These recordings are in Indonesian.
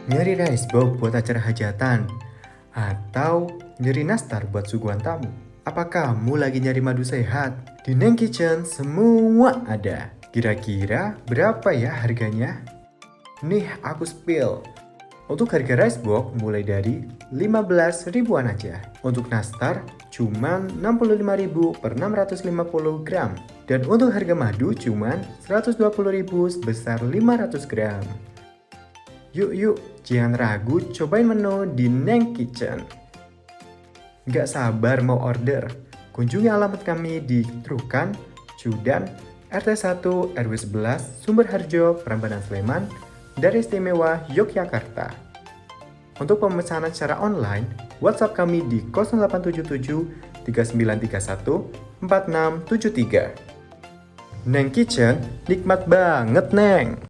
Nyari rice box buat acara hajatan? Atau nyari nastar buat suguhan tamu? Apa kamu lagi nyari madu sehat? Di Neng Kitchen semua ada. Kira-kira berapa ya harganya? Nih aku spill. Untuk harga rice box mulai dari 15 ribuan aja. Untuk nastar cuman 65.000 per 650 gram. Dan untuk harga madu cuman 120.000 sebesar 500 gram. Yuk, jangan ragu cobain menu di Neng Kitchen. Gak sabar mau order. Kunjungi alamat kami di Trukan, Cudan, RT 1 RW 11, Sumberharjo, Prambanan Sleman, Daerah Istimewa Yogyakarta. Untuk pemesanan secara online, WhatsApp kami di 0877 3931 4673. Neng Kitchen, nikmat banget, Neng.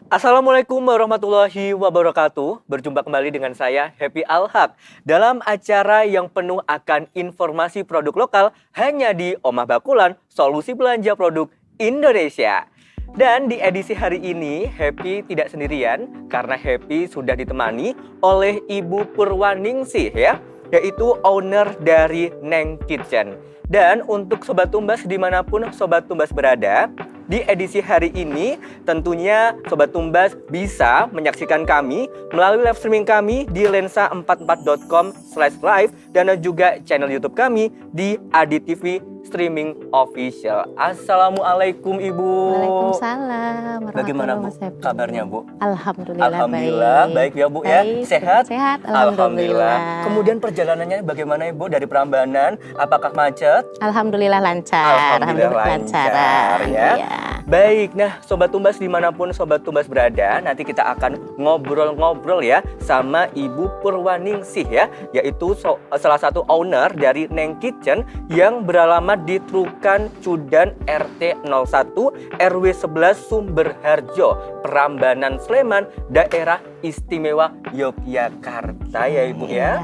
Assalamualaikum warahmatullahi wabarakatuh. Berjumpa kembali dengan saya Happy Al-Haq dalam acara yang penuh akan informasi produk lokal hanya di Omah Bakulan, solusi belanja produk Indonesia. Dan di edisi hari ini Happy tidak sendirian karena Happy sudah ditemani oleh Ibu Purwaningsih ya, yaitu owner dari Neng Kitchen. Dan untuk Sobat Tumbas dimanapun Sobat Tumbas berada, di edisi hari ini tentunya Sobat Tumbas bisa menyaksikan kami melalui live streaming kami di lensa44.com/live dan juga channel YouTube kami di Adi TV Streaming Official. Assalamualaikum Ibu. Waalaikumsalam. Bagaimana Bu kabarnya Bu? Alhamdulillah baik ya Bu ya. Sehat? Sehat. Alhamdulillah. Kemudian perjalanannya bagaimana Ibu dari Prambanan? Apakah macet? Alhamdulillah lancar. Alhamdulillah lancar ya. Iya. Baik, nah Sobat Tumbas dimanapun Sobat Tumbas berada, nanti kita akan ngobrol-ngobrol ya sama Ibu Purwaningsih ya, yaitu salah satu owner dari Neng Kitchen yang beralamat di Trukan, Cudan, RT 01, RW 11, Sumberharjo, Prambanan Sleman, Daerah Istimewa Yogyakarta ya Ibu ya.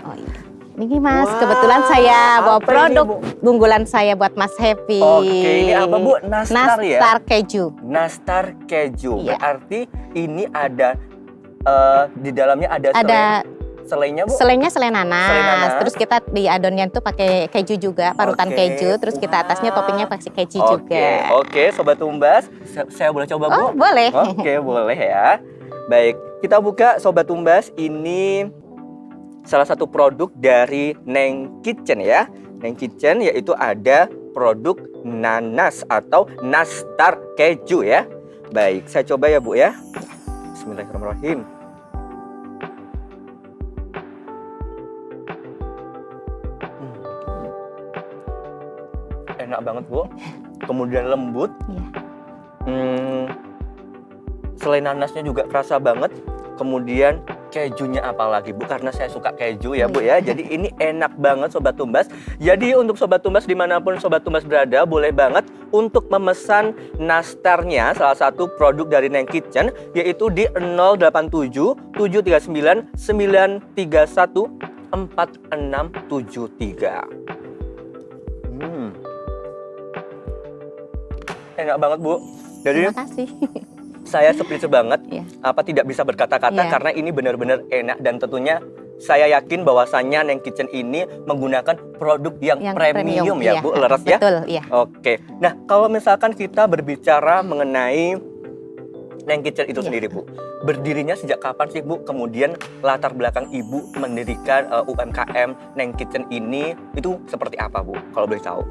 Oh iya. Ini Mas, Wah, kebetulan saya bawa produk ini, unggulan saya buat Mas Happy. Oke, ini apa Bu? Nastar ya? Nastar keju. Nastar keju. Iya. Berarti ini ada di dalamnya ada selainya Bu? Selainya selai nanas. Selai nanas. Terus kita di adonnya tuh pakai keju juga, parutan keju. Terus kita atasnya toppingnya pakai keju juga. Oke, Sobat Tumbas, saya boleh coba Bu? Oh, boleh. Oke, boleh ya. Baik, kita buka Sobat Tumbas, ini salah satu produk dari Neng Kitchen ya. Neng Kitchen yaitu ada produk nanas atau nastar keju ya. Baik, saya coba ya Bu ya. Bismillahirrahmanirrahim. Enak banget Bu. Kemudian lembut. Iya. Selain nanasnya juga kerasa banget. Kemudian kejunya apalagi Bu, karena saya suka keju ya Bu ya. Jadi ini enak banget Sobat Tumbas. Jadi untuk Sobat Tumbas dimanapun Sobat Tumbas berada, boleh banget untuk memesan nastarnya, salah satu produk dari Neng Kitchen, yaitu di 087 739 931 4673. Enak banget Bu. Jadi Terima kasih. saya seperti banget, Iya. tidak bisa berkata-kata karena ini benar-benar enak dan tentunya saya yakin bahwasannya Neng Kitchen ini menggunakan produk yang premium ya iya. Bu, leres ya. Betul, iya. Oke. Nah, kalau misalkan kita berbicara mengenai Neng Kitchen itu sendiri Bu, berdirinya sejak kapan sih Bu? Kemudian latar belakang Ibu mendirikan UMKM Neng Kitchen ini itu seperti apa Bu? Kalau boleh tahu.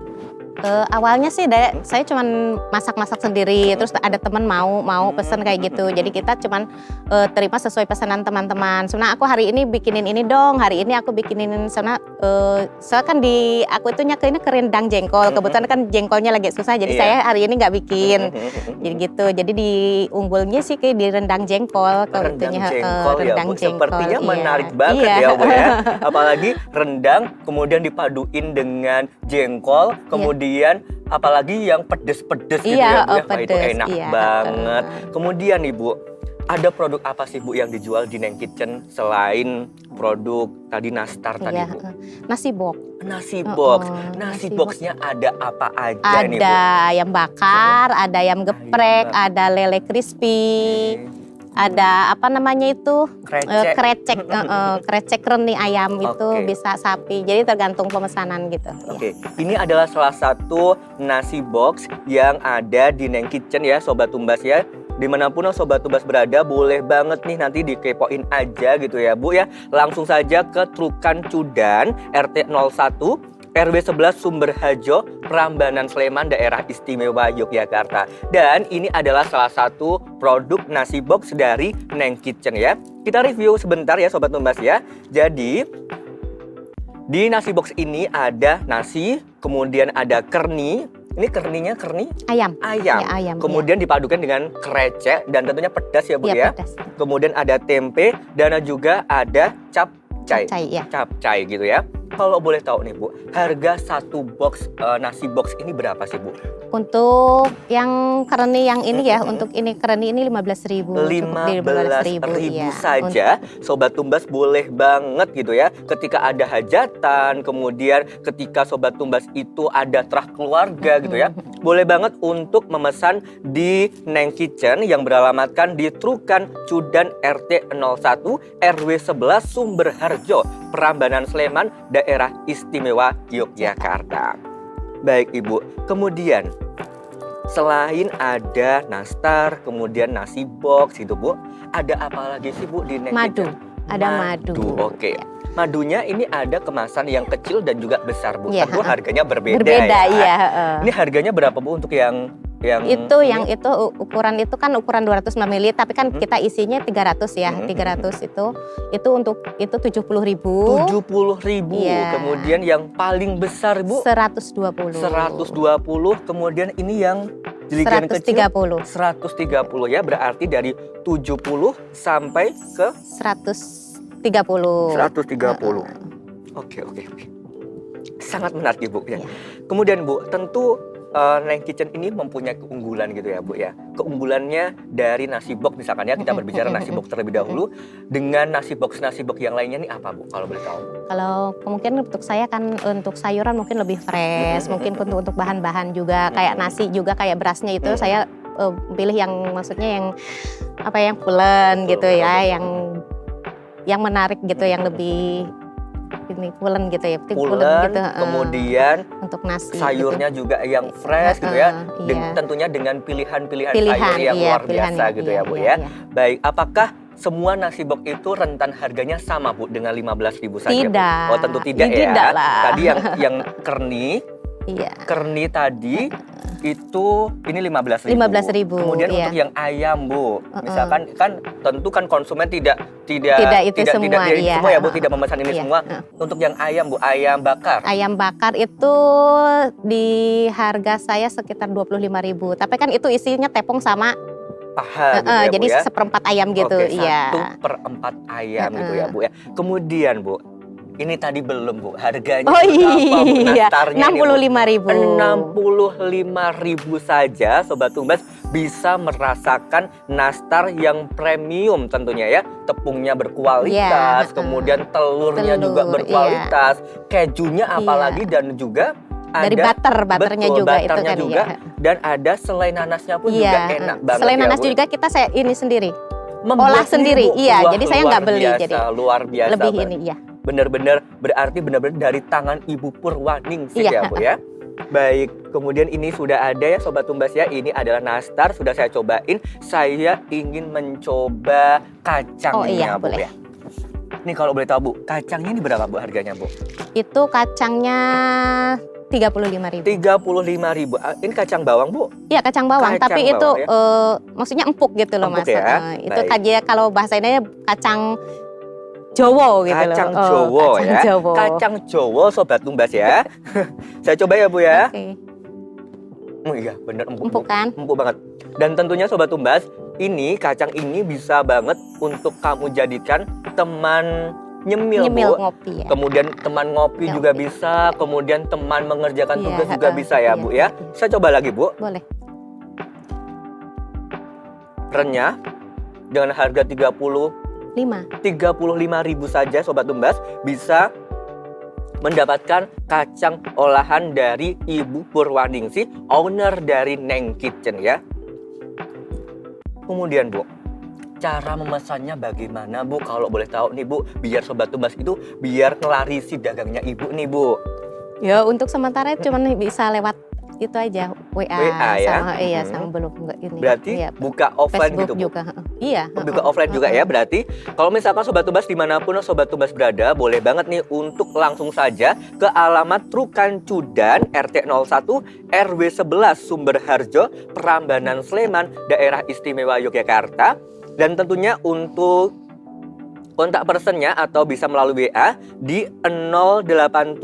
Awalnya sih saya cuman masak-masak sendiri, terus ada teman mau pesen kayak gitu. Jadi kita cuman terima sesuai pesanan teman-teman. Sebenarnya aku hari ini bikinin ini dong, hari ini aku bikinin soalnya kan di aku itu nyakainya ke rendang jengkol. Kebetulan kan jengkolnya lagi susah, jadi saya hari ini nggak bikin. Jadi gitu. Jadi di unggulnya sih kayak di rendang jengkol. Rendang Rendang jengkol ya Bu. Sepertinya iya. menarik banget ya Bu ya. Apalagi rendang kemudian dipaduin dengan jengkol, kemudian apalagi yang pedes-pedes gitu ya Bu. Wah, itu enak banget. Kemudian nih Bu, ada produk apa sih Bu yang dijual di Neng Kitchen selain produk tadi nastar tadi Bu? Nasi box. Nasi box. Nasi boxnya ada apa aja nih Bu? Ada ayam bakar, ada ayam geprek, ada lele crispy, ada apa namanya itu Krecek. krecek reni ayam itu Oke. bisa sapi. Jadi tergantung pemesanan gitu. Oke, ini adalah salah satu nasi box yang ada di Neng Kitchen ya Sobat Tumbas ya. Dimanapun Sobat Tumbas berada, boleh banget nih nanti dikepoin aja gitu ya Bu ya. Langsung saja ke Trukan Cudan RT 01 RW 11 Sumberharjo, Prambanan Sleman, Daerah Istimewa Yogyakarta. Dan ini adalah salah satu produk nasi box dari Neng Kitchen ya. Kita review sebentar ya Sobat Tumbas ya. Jadi di nasi box ini ada nasi, kemudian ada kerni. Ini kerninya Ayam. ayam. Ya, ayam. Kemudian dipadukan dengan krecek dan tentunya pedas ya Bu ya. Pedas. Kemudian ada tempe dan juga ada capcay. Ya. Capcay gitu ya. Kalau boleh tahu nih Bu, harga satu box nasi box ini berapa sih Bu? Untuk yang kereni yang ini ya, untuk ini kereni ini 15.000. 15.000 iya. saja. Sobat Tumbas boleh banget gitu ya. Ketika ada hajatan, kemudian ketika Sobat Tumbas itu ada terah keluarga gitu ya. Boleh banget untuk memesan di Neng Kitchen yang beralamatkan di Trukan Cudan RT 01 RW 11 Sumberharjo, Prambanan Sleman, Daerah Istimewa Yogyakarta. Baik Ibu, kemudian selain ada nastar, kemudian nasi box gitu Bu, ada apa lagi sih Bu di Neng Madu, Kitchen? ada madu. Oke. Madunya ini ada kemasan yang kecil dan juga besar Bu. Iya, Tentu harganya berbeda Berbeda ya. iya. Ini harganya berapa Bu untuk yang Itu ini? yang itu ukuran itu kan ukuran 200 ml, tapi kan kita isinya 300 ya. 300 itu untuk itu 70.000. 70.000. Iya. Kemudian yang paling besar Bu 120. 120. Kemudian ini yang jeligan kecil 130. 130 ya, berarti dari 70 sampai ke 130. 130. Oke. Sangat menarik Bu ya. Kemudian Bu, tentu Neng Kitchen ini mempunyai keunggulan gitu ya Bu ya. Keunggulannya dari nasi box misalkan ya, kita berbicara nasi box terlebih dahulu. Dengan nasi box yang lainnya nih apa Bu kalau boleh tahu? Kalau mungkin untuk saya kan untuk sayuran mungkin lebih fresh, mungkin untuk bahan-bahan juga kayak nasi juga kayak berasnya itu saya pilih yang maksudnya yang apa yang pulen gitu ya, yang menarik gitu, yang lebih ini pulen gitu ya, Pulen gitu. Kemudian Untuk nasi sayurnya gitu. juga yang fresh gitu ya. Iya. Tentunya dengan pilihan-pilihan Pilihan, sayur yang iya, luar biasa gitu ya Bu ya. iya. Baik, apakah semua nasi box itu rentan harganya sama Bu dengan 15.000 saja Bu? Tidak. Oh tentu tidak ya. Tidak lah. Tadi yang kerni Iya. Kerni tadi itu ini 15.000. 15.000, Kemudian iya. untuk yang ayam Bu, misalkan kan tentu kan konsumen tidak itu semua, dari iya. semua ya Bu, tidak memesan ini Iya. semua. Untuk yang ayam Bu, ayam bakar. Ayam bakar itu di harga saya sekitar 25.000. Tapi kan itu isinya tepung sama Paha gitu ya jadi Bu ya. seperempat ayam gitu. Oke, Iya. 1/4 ayam gitu ya Bu ya. Kemudian Bu, ini tadi belum Bu, harganya Oh berapa Bu iya, nastarnya ini, Bu? 65.000. 65.000 saja Sobat Tumbas bisa merasakan nastar yang premium tentunya ya. Tepungnya berkualitas, Iya, kemudian telurnya juga telur, berkualitas, kejunya apalagi dan juga Dari ada butternya betul, juga itu butternya kan juga, ya. dan ada selai nanasnya pun Iya. juga enak banget Selain ya, nanas Bu. juga kita saya ini sendiri. Membuat olah sendiri, Bu. iya. Wah, Jadi saya luar nggak beli, biasa, jadi luar biasa lebih Mbak. ini ya. Benar-benar berarti benar-benar dari tangan Ibu Purwaningsih Iya. ya Bu ya. Baik, kemudian ini sudah ada ya Sobat Tumbas ya. Ini adalah nastar, sudah saya cobain. Saya ingin mencoba kacangnya Oh iya, Bu boleh. ya. Ini kalau boleh tahu Bu, kacangnya ini berapa Bu harganya Bu? Itu kacangnya 35.000. 35.000. Ini kacang bawang Bu? Iya kacang bawang, Kacang tapi bawang, itu ya. maksudnya empuk gitu loh Empuk Mas. ya? Itu Baik. kayak kalau bahasa ini kacang Jowo gitu loh. Kacang Oh, Jowo kacang ya. Jowo. Kacang Jowo Sobat Tumbas ya. Saya coba ya Bu ya. Oke. Oh iya, bener empuk. Empuk kan? Empuk banget. Dan tentunya Sobat Tumbas, ini kacang ini bisa banget untuk kamu jadikan teman nyemil Bu. Ngopi ya. Kemudian teman ngopi Ngopi. juga bisa, kemudian teman mengerjakan Iya, tugas juga bisa ya iya, Bu ya. iya. Saya coba lagi Bu. Boleh. Renyah dengan harga 5. 35.000 saja Sobat Tumbas bisa mendapatkan kacang olahan dari Ibu Purwaningsih, owner dari Neng Kitchen ya. Kemudian Bu, cara memesannya bagaimana Bu? Kalau boleh tahu nih Bu, biar Sobat Tumbas itu biar ngelarisi dagangnya Ibu nih Bu. Ya untuk sementara cuman bisa lewat itu aja WA ya? sama sama belum enggak ini. Berarti iya, buka offline Facebook gitu Bu? juga. Iya. Buka offline juga ya, berarti kalau misalkan Sobat Tumbas dimanapun Sobat Tumbas berada, boleh banget nih untuk langsung saja ke alamat Trukan Cudan RT 01 RW 11 Sumberharjo, Prambanan Sleman, Daerah Istimewa Yogyakarta. Dan tentunya untuk kontak personnya atau bisa melalui WA di 087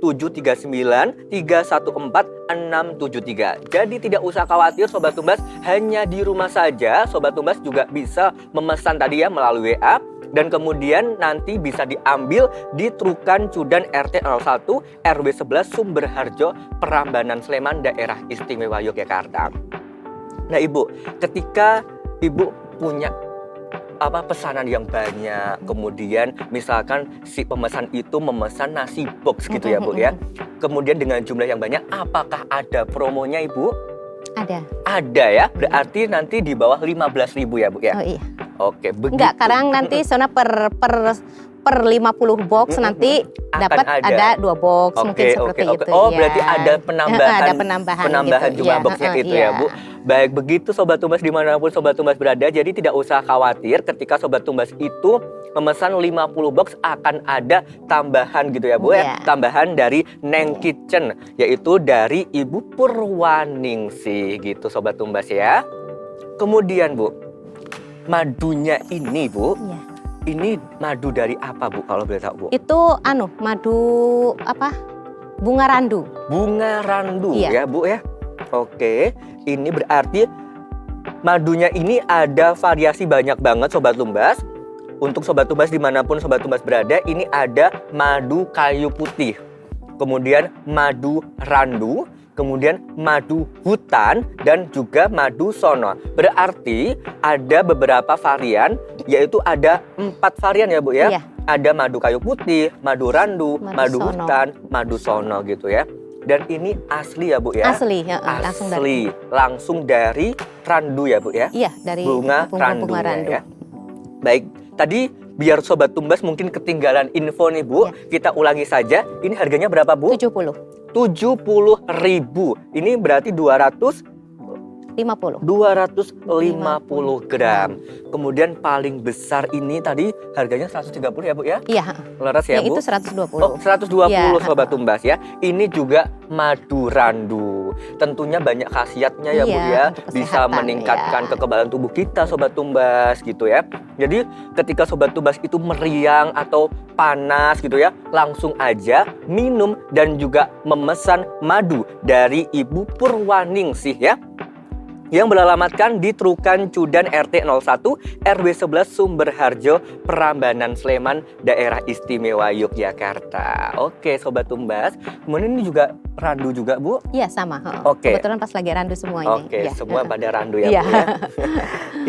739 314 673. Jadi tidak usah khawatir Sobat Tumbas, hanya di rumah saja Sobat Tumbas juga bisa memesan tadi ya melalui WA. Dan kemudian nanti bisa diambil di Trukan Cudan RT 01 RW 11 Sumberharjo, Prambanan Sleman, Daerah Istimewa Yogyakarta. Nah Ibu, ketika Ibu punya pesanan yang banyak, kemudian misalkan si pemesan itu memesan nasi box gitu ya Bu ya, kemudian dengan jumlah yang banyak, apakah ada promonya Ibu? Ada ya, berarti nanti di bawah 15.000 ya Bu ya? Oh iya. Oke, begitu. Enggak, kadang nanti soalnya per 50 box nanti dapat ada 2 box mungkin seperti itu. Oh, ya. berarti ada penambahan gitu, jumlah boxnya itu ya Bu. Baik, begitu Sobat Tumbas dimanapun Sobat Tumbas berada, jadi tidak usah khawatir ketika Sobat Tumbas itu memesan 50 box akan ada tambahan gitu ya Bu ya. Tambahan dari Neng Kitchen, yaitu dari Ibu Purwaningsih gitu Sobat Tumbas ya. Kemudian Bu, madunya ini Bu, ini madu dari apa Bu kalau boleh tahu Bu? Itu madu bunga randu. Bunga randu ya Bu ya. Oke, ini berarti madunya ini ada variasi banyak banget Sobat Tumbas. Untuk Sobat Tumbas dimanapun Sobat Tumbas berada, ini ada madu kayu putih, kemudian madu randu, kemudian madu hutan, dan juga madu sono. Berarti ada beberapa varian, yaitu ada 4 varian ya Bu ya. Iya. Ada madu kayu putih, madu randu, madu hutan, madu sono gitu ya. Dan ini asli ya Bu ya? Asli, langsung dari randu ya Bu ya? Iya, dari bunga randu ya. Baik, tadi biar Sobat Tumbas mungkin ketinggalan info nih Bu, kita ulangi saja. Ini harganya berapa Bu? 70.000. Ini berarti 250 gram. Kemudian paling besar ini tadi harganya 130 ya Bu ya? Iya. Laras ya Bu? Itu 120. Oh, 120 Sobat Tumbas ya. Ini juga madu randu. Tentunya banyak khasiatnya ya Bu ya. Bisa meningkatkan kekebalan tubuh kita Sobat Tumbas gitu ya. Jadi ketika Sobat Tumbas itu meriang atau panas gitu ya, langsung aja minum dan juga memesan madu dari Ibu Purwaningsih ya, yang beralamatkan di Trukan Cudan RT 01 RW 11 Sumberharjo, Prambanan Sleman, Daerah Istimewa Yogyakarta. Oke Sobat Tumbas, kemudian ini juga randu juga Bu? Iya sama. Oke. Kebetulan pas lagi randu semua ini. Oke, semua pada randu ya Bu ya.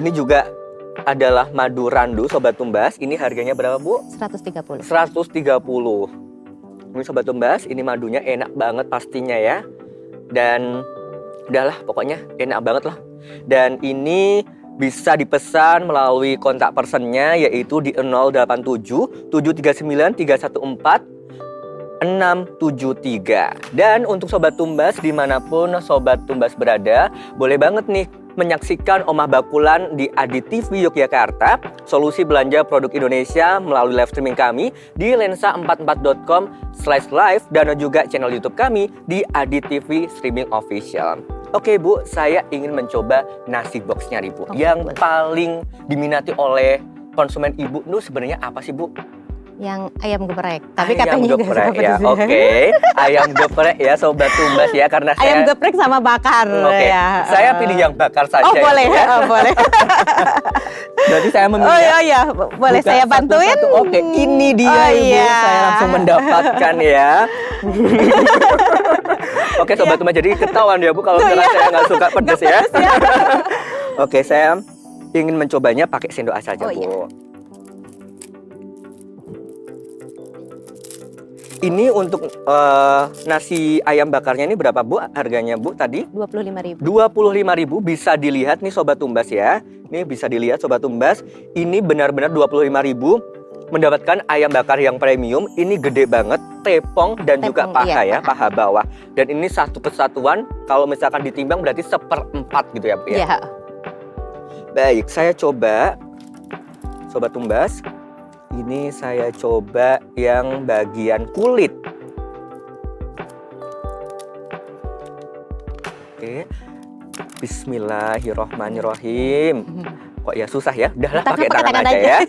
Ini juga adalah madu randu Sobat Tumbas. Ini harganya berapa Bu? 130. 130. Ini Sobat Tumbas, ini madunya enak banget pastinya ya. Dan udahlah pokoknya enak banget lah. Dan ini bisa dipesan melalui kontak personnya, yaitu di 087 739 314 673. Dan untuk Sobat Tumbas dimanapun Sobat Tumbas berada, boleh banget nih menyaksikan Omah Bakulan di Adi TV Yogyakarta, solusi belanja produk Indonesia melalui live streaming kami di lensa44.com/live dan juga channel YouTube kami di Adi TV Streaming Official. Oke Bu, saya ingin mencoba nasi boxnya nih Bu. Yang paling diminati oleh konsumen Ibu itu sebenarnya apa sih Bu? Yang ayam geprek. Tapi ayam katanya geprek ya. Oke, ayam geprek ya Sobat Tumbas ya, karena ayam geprek sama bakar ya. Saya pilih yang bakar saja. Oh boleh, ya. Boleh. Jadi saya memilih. Oh iya, boleh saya bantuin? Oke, ini dia Ibu. Saya langsung mendapatkan ya. Oke Sobat Tumbas, jadi ketahuan ya Bu kalau saya nggak suka pedas ya. Oke, saya ingin mencobanya pakai sendok saja Bu. Iya. Ini untuk nasi ayam bakarnya ini berapa Bu harganya Bu tadi? 25.000. 25.000 bisa dilihat nih Sobat Tumbas ya. Ini bisa dilihat Sobat Tumbas. Ini benar-benar 25.000 mendapatkan ayam bakar yang premium. Ini gede banget, tepong dan juga paha ya, paha bawah. Dan ini satu kesatuan, kalau misalkan ditimbang berarti 1/4 gitu ya Bu ya. Iya. Baik, saya coba Sobat Tumbas. Ini saya coba yang bagian kulit. Oke. Bismillahirrohmanirrohim. Kok ya susah ya? Udahlah pakai tangan aja ya.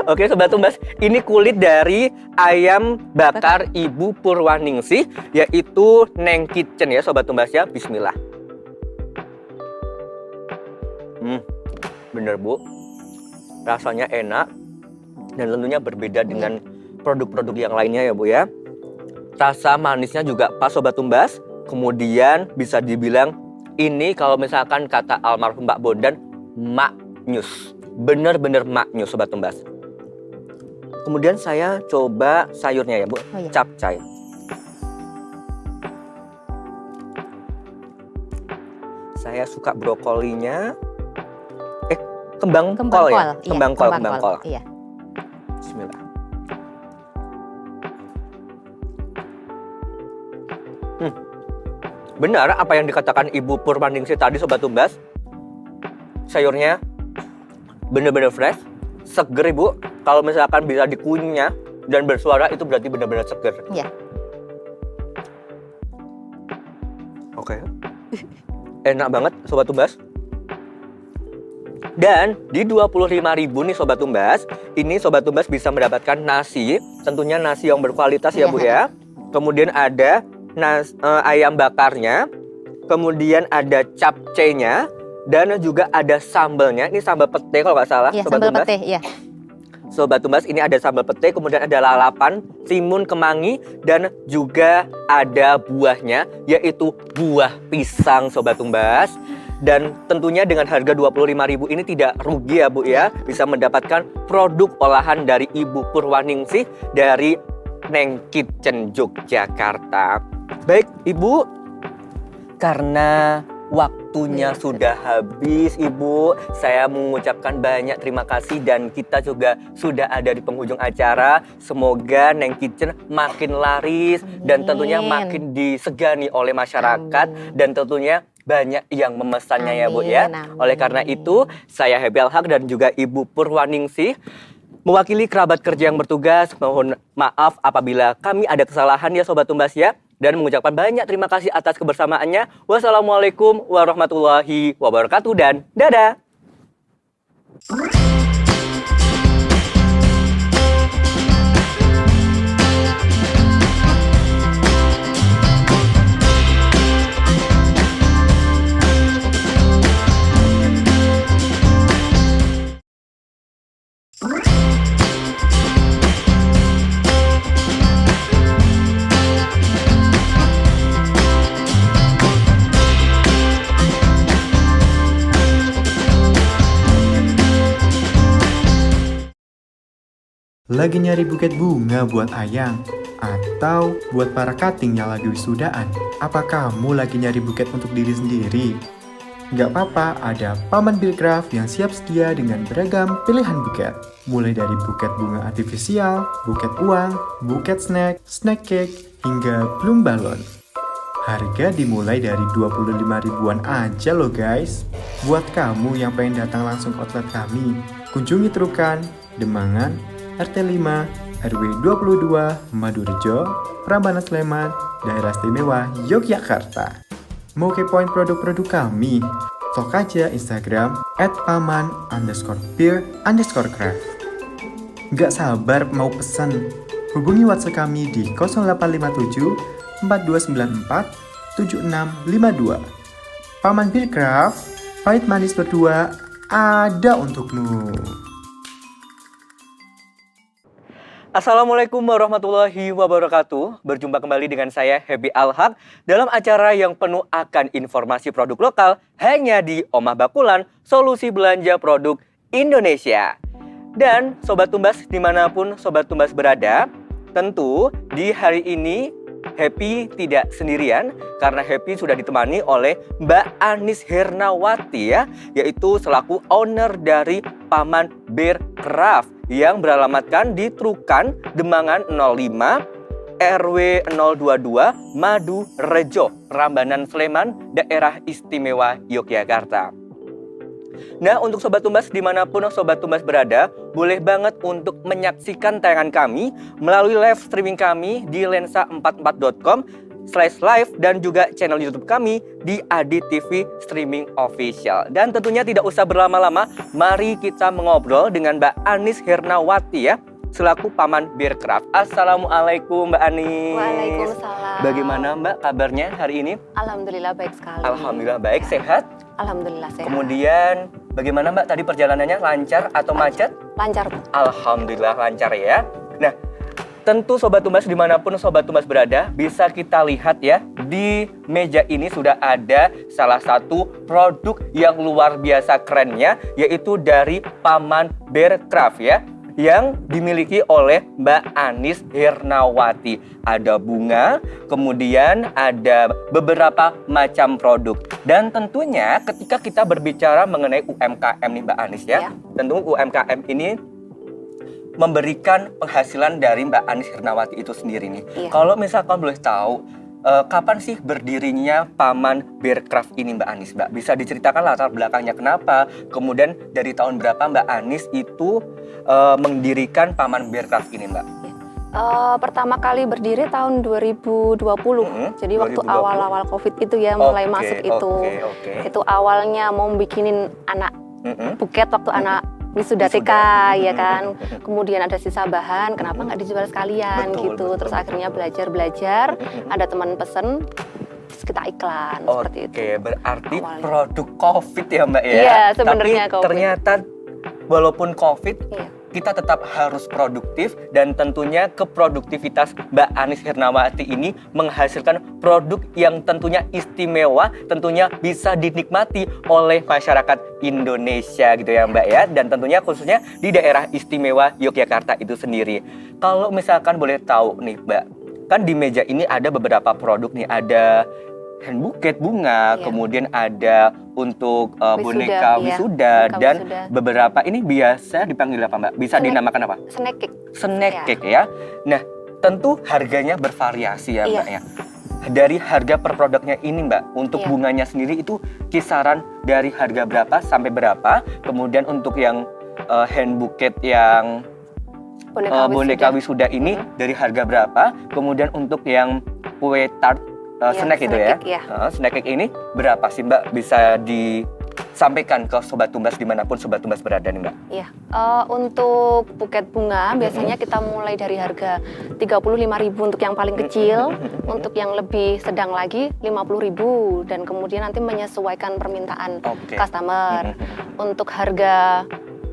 Oke Sobat Tumbas, ini kulit dari ayam bakar Ibu Purwaningsih, yaitu Neng Kitchen ya Sobat Tumbas ya. Bismillah. Bener Bu, rasanya enak dan tentunya berbeda dengan produk-produk yang lainnya ya Bu ya. Rasa manisnya juga pas Sobat Tumbas. Kemudian bisa dibilang ini kalau misalkan kata almarhum Mbak Bondan, maknyus. Bener-bener maknyus Sobat Tumbas. Kemudian saya coba sayurnya ya Bu, capcay. Saya suka brokolinya. Kembang kol ya? Kembang kol. Iya. Bismillah. Benar apa yang dikatakan Ibu Purwaningsih tadi Sobat Tumbas. Sayurnya benar-benar fresh, seger Ibu. Kalau misalkan bisa dikunyah dan bersuara itu berarti benar-benar seger. Iya. Oke. Enak banget Sobat Tumbas. Dan di 25.000 nih Sobat Tumbas, ini Sobat Tumbas bisa mendapatkan nasi, tentunya nasi yang berkualitas ya Bu ya. Kemudian ada ayam bakarnya, kemudian ada capcaynya, dan juga ada sambalnya. Ini sambal pete kalau nggak salah Sobat Tumbas. Pete, iya. Sobat Tumbas, ini ada sambal pete, kemudian ada lalapan, timun kemangi, dan juga ada buahnya, yaitu buah pisang Sobat Tumbas. Dan tentunya dengan harga 25.000 ini tidak rugi ya Bu ya. Bisa mendapatkan produk olahan dari Ibu Purwaningsih dari Neng Kitchen Yogyakarta. Baik Ibu, karena waktunya sudah habis Ibu, saya mengucapkan banyak terima kasih dan kita juga sudah ada di penghujung acara. Semoga Neng Kitchen makin laris dan tentunya makin disegani oleh masyarakat dan tentunya banyak yang memesannya ya Bu ya. Oleh karena itu, saya Happy Al Haq dan juga Ibu Purwaningsih mewakili kerabat kerja yang bertugas, mohon maaf apabila kami ada kesalahan ya Sobat Tumbas ya. Dan mengucapkan banyak terima kasih atas kebersamaannya. Wassalamualaikum warahmatullahi wabarakatuh dan dadah. Lagi nyari buket bunga buat Ayang? Atau buat para cutting yang lagi wisudaan? Apa kamu lagi nyari buket untuk diri sendiri? Nggak apa-apa, ada Paman Billcraft yang siap sedia dengan beragam pilihan buket. Mulai dari buket bunga artifisial, buket uang, buket snack, snack cake, hingga bloom balon. Harga dimulai dari 25 ribuan aja loh guys. Buat kamu yang pengen datang langsung ke outlet kami, kunjungi Terukan, Demangan, RT 5, RW 22, Madurjo, Prambanan Sleman, Daerah Istimewa Yogyakarta. Mau kepoin produk-produk kami? Stok aja Instagram @paman_beer_craft. Nggak sabar mau pesan? Hubungi WhatsApp kami di 0857 4294 7652. Paman Billcraft, pahit manis berdua ada untukmu. Assalamualaikum warahmatullahi wabarakatuh. Berjumpa kembali dengan saya Happy Al Haq dalam acara yang penuh akan informasi produk lokal hanya di Omah Bakulan, solusi belanja produk Indonesia. Dan Sobat Tumbas dimanapun Sobat Tumbas berada, tentu di hari ini Happy tidak sendirian karena Happy sudah ditemani oleh Mbak Anis Hernawati ya, yaitu selaku owner dari Paman Bearcraft yang beralamatkan di Trukan, Demangan 05, RW 022, Madu Rejo, Rambanan Sleman, Daerah Istimewa Yogyakarta. Nah, untuk Sobat Tumbas dimanapun Sobat Tumbas berada, boleh banget untuk menyaksikan tayangan kami melalui live streaming kami di lensa44.com/live dan juga channel YouTube kami di Adi TV Streaming Official. Dan tentunya tidak usah berlama-lama, mari kita mengobrol dengan Mbak Anis Hernawati ya, selaku Paman Bearcraft. Assalamualaikum Mbak Anis. Waalaikumsalam. Bagaimana Mbak kabarnya hari ini? Alhamdulillah baik sekali. Alhamdulillah baik, sehat? Alhamdulillah sehat. Kemudian bagaimana Mbak tadi perjalanannya, lancar atau macet? Lancar, Bu. Alhamdulillah lancar ya. Nah, tentu Sobat Tumbas dimanapun Sobat Tumbas berada, bisa kita lihat ya, di meja ini sudah ada salah satu produk yang luar biasa kerennya, yaitu dari Paman Bearcraft ya, yang dimiliki oleh Mbak Anis Hernawati. Ada bunga, kemudian ada beberapa macam produk. Dan tentunya ketika kita berbicara mengenai UMKM nih Mbak Anis ya, tentu UMKM ini memberikan penghasilan dari Mbak Anis Hernawati itu sendiri nih. Kalau misalkan boleh tahu, kapan sih berdirinya Paman Bearcraft ini Mbak Anis, Mbak? Bisa diceritakan latar belakangnya kenapa? Kemudian dari tahun berapa Mbak Anis itu mendirikan Paman Bearcraft ini, Mbak? Pertama kali berdiri tahun 2020. Jadi 2020. Waktu awal-awal COVID itu ya, mulai masuk itu. Itu awalnya mau bikinin anak buket waktu anak wisuda TK ya kan. Kemudian ada sisa bahan, kenapa nggak dijual sekalian gitu. Terus akhirnya belajar, ada teman pesen, terus kita iklan seperti itu. Oke, berarti awalnya produk COVID ya Mbak ya? Iya, sebenarnya COVID. Ternyata walaupun COVID, kita tetap harus produktif, dan tentunya keproduktivitas Mbak Anis Hernawati ini menghasilkan produk yang tentunya istimewa, tentunya bisa dinikmati oleh masyarakat Indonesia gitu ya Mbak ya, dan tentunya khususnya di daerah istimewa Yogyakarta itu sendiri. Kalau misalkan boleh tahu nih Mbak, kan di meja ini ada beberapa produk nih, ada hand buket bunga, kemudian ada untuk boneka wisuda, dan beberapa ini biasa dipanggil apa Mbak? Bisa dinamakan apa? Snack cake. Snack cake ya. Nah, tentu harganya bervariasi ya Mbak ya. Dari harga per produknya ini Mbak, untuk bunganya sendiri itu kisaran dari harga berapa sampai berapa? Kemudian untuk yang hand buket yang boneka wisuda ini dari harga berapa? Kemudian untuk yang kue tart snack itu ya, snack cake ini berapa sih Mbak? Bisa disampaikan ke Sobat Tumbas dimanapun Sobat Tumbas berada nih Mbak. Iya, untuk buket bunga biasanya kita mulai dari harga 35.000 untuk yang paling kecil, untuk yang lebih sedang lagi 50.000, dan kemudian nanti menyesuaikan permintaan customer. Untuk harga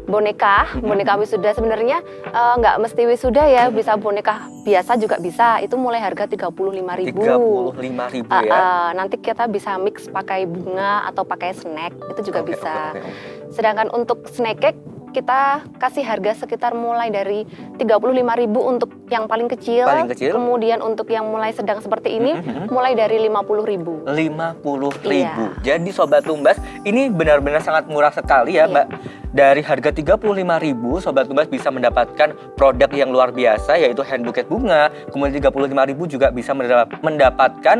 boneka wisuda sebenarnya nggak mesti wisuda ya, bisa boneka biasa juga bisa. Itu mulai harga 35.000. 35.000 ya. Nanti kita bisa mix pakai bunga atau pakai snack, itu juga bisa. Sedangkan untuk snack cake kita kasih harga sekitar mulai dari 35.000 untuk yang paling kecil. Kemudian untuk yang mulai sedang seperti ini mulai dari 50.000. 50.000. Jadi Sobat Tumbas, ini benar-benar sangat murah sekali ya Mbak. Dari harga 35.000, Sobat Tumbas bisa mendapatkan produk yang luar biasa, yaitu hand buket bunga. Kemudian 35.000 juga bisa mendapatkan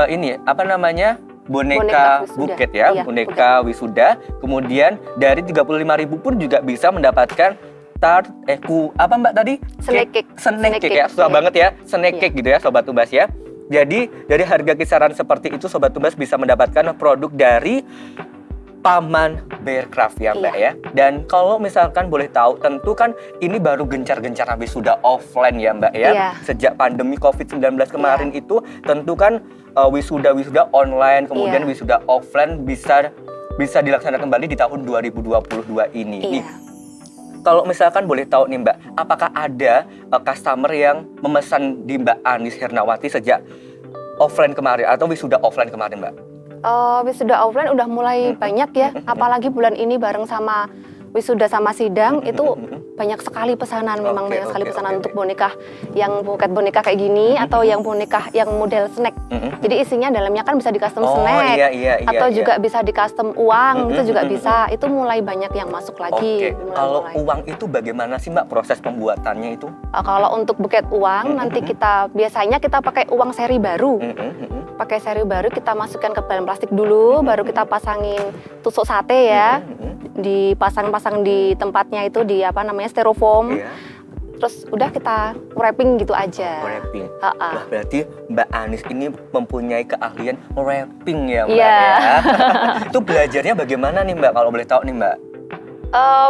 ini apa namanya? Boneka buket ya, boneka wisuda. Kemudian dari 35.000 pun juga bisa mendapatkan tart, apa Mbak tadi? Snack cake ya, susah banget ya, snack cake gitu ya Sobat Tumbas ya. Jadi dari harga kisaran seperti itu Sobat Tumbas bisa mendapatkan produk dari Paman Bearcraft ya Mbak ya. Dan kalau misalkan boleh tahu, tentu kan ini baru gencar-gencar habis sudah offline ya Mbak ya. Sejak pandemi COVID-19 kemarin itu tentu kan wisuda online, kemudian wisuda offline bisa dilaksanakan kembali di tahun 2022 ini. Nih, kalau misalkan boleh tahu nih Mbak, apakah ada customer yang memesan di Mbak Anis Hernawati sejak offline kemarin atau wisuda offline kemarin Mbak? Wisuda offline udah mulai banyak ya, apalagi bulan ini bareng sama wisuda sama sidang itu banyak sekali pesanan, memang Oke, banyak sekali oke, pesanan oke. untuk boneka yang buket boneka kayak gini atau yang boneka yang model snack. Jadi isinya dalamnya kan bisa di custom Oh snack iya. atau iya. juga bisa di custom uang, itu juga bisa. Itu mulai banyak yang masuk lagi. Oke, kalau mulai. uang itu bagaimana sih Mbak proses pembuatannya itu? Kalau untuk buket uang nanti kita biasanya kita pakai uang seri baru. Pakai seri baru kita masukkan ke dalam plastik dulu, baru kita pasangin tusuk sate ya. Dipasang-pasang di tempatnya itu di apa namanya styrofoam. Iya. Terus udah kita wrapping gitu aja. Wrapping. Ha-ha. Wah, berarti Mbak Anis ini mempunyai keahlian wrapping ya Mbak Iya. ya. Itu belajarnya bagaimana nih Mbak kalau boleh tahu nih Mbak?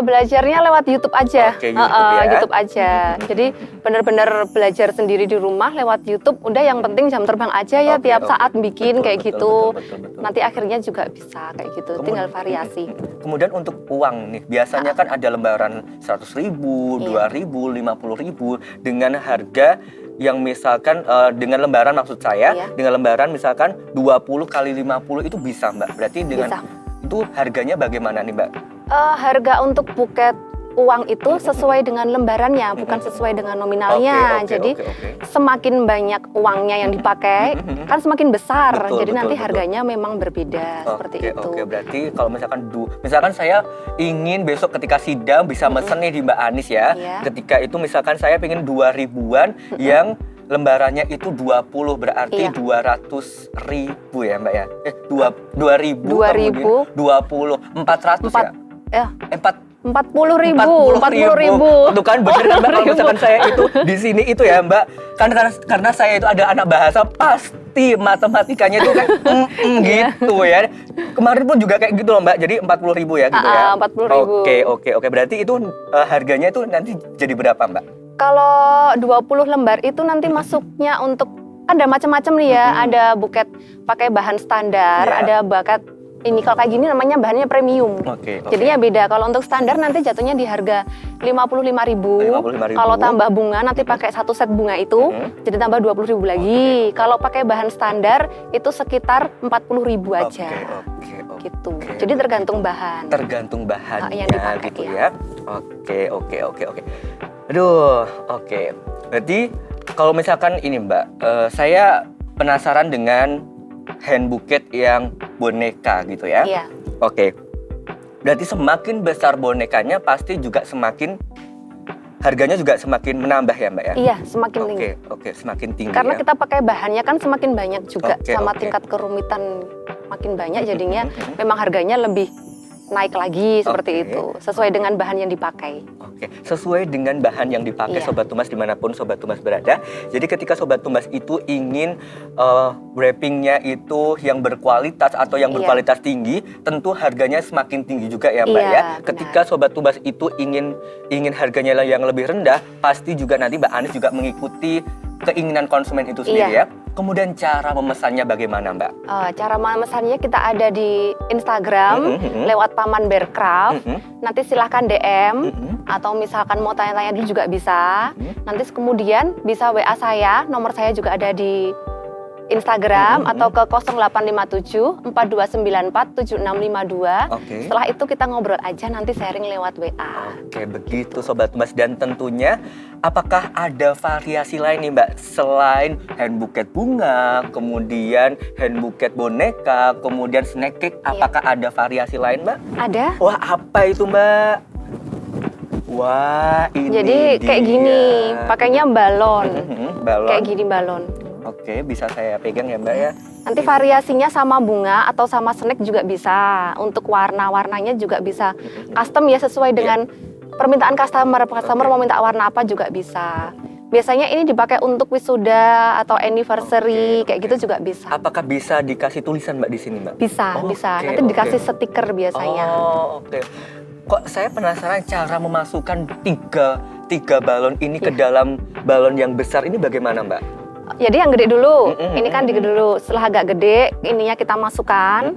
Belajarnya lewat YouTube aja. Oke, YouTube ya. YouTube aja. Jadi benar-benar belajar sendiri di rumah lewat YouTube. Udah yang penting jam terbang aja ya Oke, tiap oke. saat bikin Betul, kayak betul, gitu. betul. Nanti akhirnya juga bisa kayak gitu. Tinggal variasi. Kemudian untuk uang nih, biasanya kan ada lembaran 100.000, Iya. 2.000, 50.000 dengan harga yang misalkan dengan lembaran maksud saya, Iya. dengan lembaran misalkan 20 kali 50 itu bisa Mbak. Berarti dengan Bisa. itu harganya bagaimana nih Mbak? Harga untuk buket uang itu sesuai dengan lembarannya, bukan sesuai dengan nominalnya. Oke. Jadi semakin banyak uangnya yang dipakai, kan semakin besar. Betul, Jadi betul, nanti betul. harganya memang berbeda seperti itu. Oke, berarti kalau misalkan saya ingin besok ketika sidang bisa mesen nih di Mbak Anis ya. Iya. Ketika itu misalkan saya pengen 2.000-an yang lembarannya itu 20 berarti Iya. 200.000 ya Mbak ya. 2.000 2.000. kemudian 20 400 ya. Ya, 40.000. 40.000. Tuh kan bener kan Mbak kalau misalkan saya itu di sini itu ya Mbak. Karena saya itu ada anak bahasa pasti matematikanya itu kan gitu ya. Kemarin pun juga kayak gitu loh Mbak. Jadi 40.000 ya gitu ya. 40.000. Oke. Berarti itu harganya itu nanti jadi berapa Mbak? Kalau 20 lembar itu nanti masuknya untuk kan ada macam-macam nih ya. Ada buket pakai bahan standar, Iya. ada buket ini kalau kayak gini namanya bahannya premium. Oke. Jadinya beda. Kalau untuk standar nanti jatuhnya di harga 55.000. 55.000. Kalau tambah bunga nanti pakai satu set bunga itu jadi tambah 20.000 lagi. Kalau pakai bahan standar itu sekitar 40.000 aja. Oke. Gitu. Jadi tergantung bahan. Tergantung bahannya yang dipakai, gitu ya. ya. Oke. Aduh, oke. Berarti kalau misalkan ini Mbak, saya penasaran dengan hand buket yang boneka gitu ya. Iya. Oke. Berarti semakin besar bonekanya pasti juga semakin harganya juga semakin menambah ya Mbak ya? Iya, semakin tinggi. Oke, semakin tinggi Karena ya. kita pakai bahannya kan semakin banyak juga sama Oke. tingkat kerumitan makin banyak jadinya memang harganya lebih naik lagi seperti Oke. itu sesuai dengan bahan yang dipakai. Oke, sesuai dengan bahan yang dipakai Iya. Sobat Tumas dimanapun Sobat Tumas berada. Jadi ketika Sobat Tumas itu ingin wrappingnya itu yang berkualitas atau yang Iya. berkualitas tinggi, tentu harganya semakin tinggi juga ya Mbak Iya, ya. benar. Ketika Sobat Tumas itu ingin harganya yang lebih rendah, pasti juga nanti Mbak Anis juga mengikuti keinginan konsumen itu sendiri Iya. ya. Kemudian cara memesannya bagaimana Mbak? Cara memesannya kita ada di Instagram lewat Paman Bearcraft. Nanti silahkan DM atau misalkan mau tanya-tanya dulu juga bisa. Nanti kemudian bisa WA saya, nomor saya juga ada di Instagram atau ke 0857 4294 7652. Oke. Setelah itu kita ngobrol aja nanti sharing lewat WA. Oke, begitu Sobat Tumas. Dan tentunya apakah ada variasi lain nih Mbak? Selain hand buket bunga, kemudian hand buket boneka, kemudian snack cake, apakah ada variasi lain Mbak? Ada? Wah, apa itu Mbak? Wah, ini Jadi kayak dia. gini, pakainya balon. Balon. Kayak gini balon. Oke, bisa saya pegang ya Mbak ya? Nanti variasinya sama bunga atau sama snack juga bisa. Untuk warna-warnanya juga bisa. Custom ya sesuai dengan permintaan customer. Customer mau minta warna apa juga bisa. Biasanya ini dipakai untuk wisuda atau anniversary kayak gitu juga bisa. Apakah bisa dikasih tulisan Mbak di sini Mbak? Bisa, Oke, bisa. Nanti oke. dikasih stiker biasanya. Oh, oke. Kok saya penasaran cara memasukkan tiga balon ini ke dalam balon yang besar ini bagaimana Mbak? Jadi yang gede dulu. Ini kan digede dulu. Setelah agak gede, ininya kita masukkan.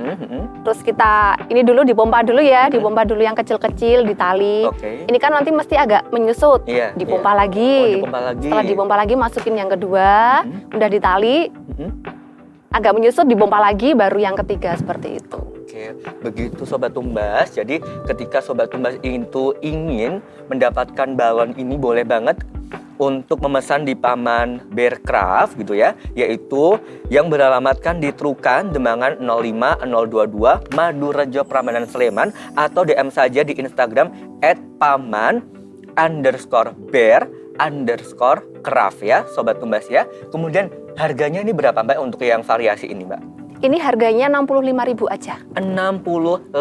Terus kita ini dulu dipompa dulu ya, dipompa dulu yang kecil-kecil ditali. Oke. Ini kan nanti mesti agak menyusut. Iya, Dipompa iya. lagi. Oh, dipompa lagi. Setelah dipompa lagi masukin yang kedua, udah ditali. Agak menyusut dipompa lagi baru yang ketiga seperti itu. Oke, begitu Sobat Tumbas. Jadi ketika Sobat Tumbas itu ingin mendapatkan balon ini, boleh banget untuk memesan di Paman Bearcraft gitu ya, yaitu yang beralamatkan di Trukan Demangan 05022 Madurejo Prambanan Sleman, atau DM saja di Instagram @paman_bear_craft ya Sobat Tumbas ya. Kemudian harganya ini berapa Mbak untuk yang variasi ini Mbak? Ini harganya 65.000 aja. 65.000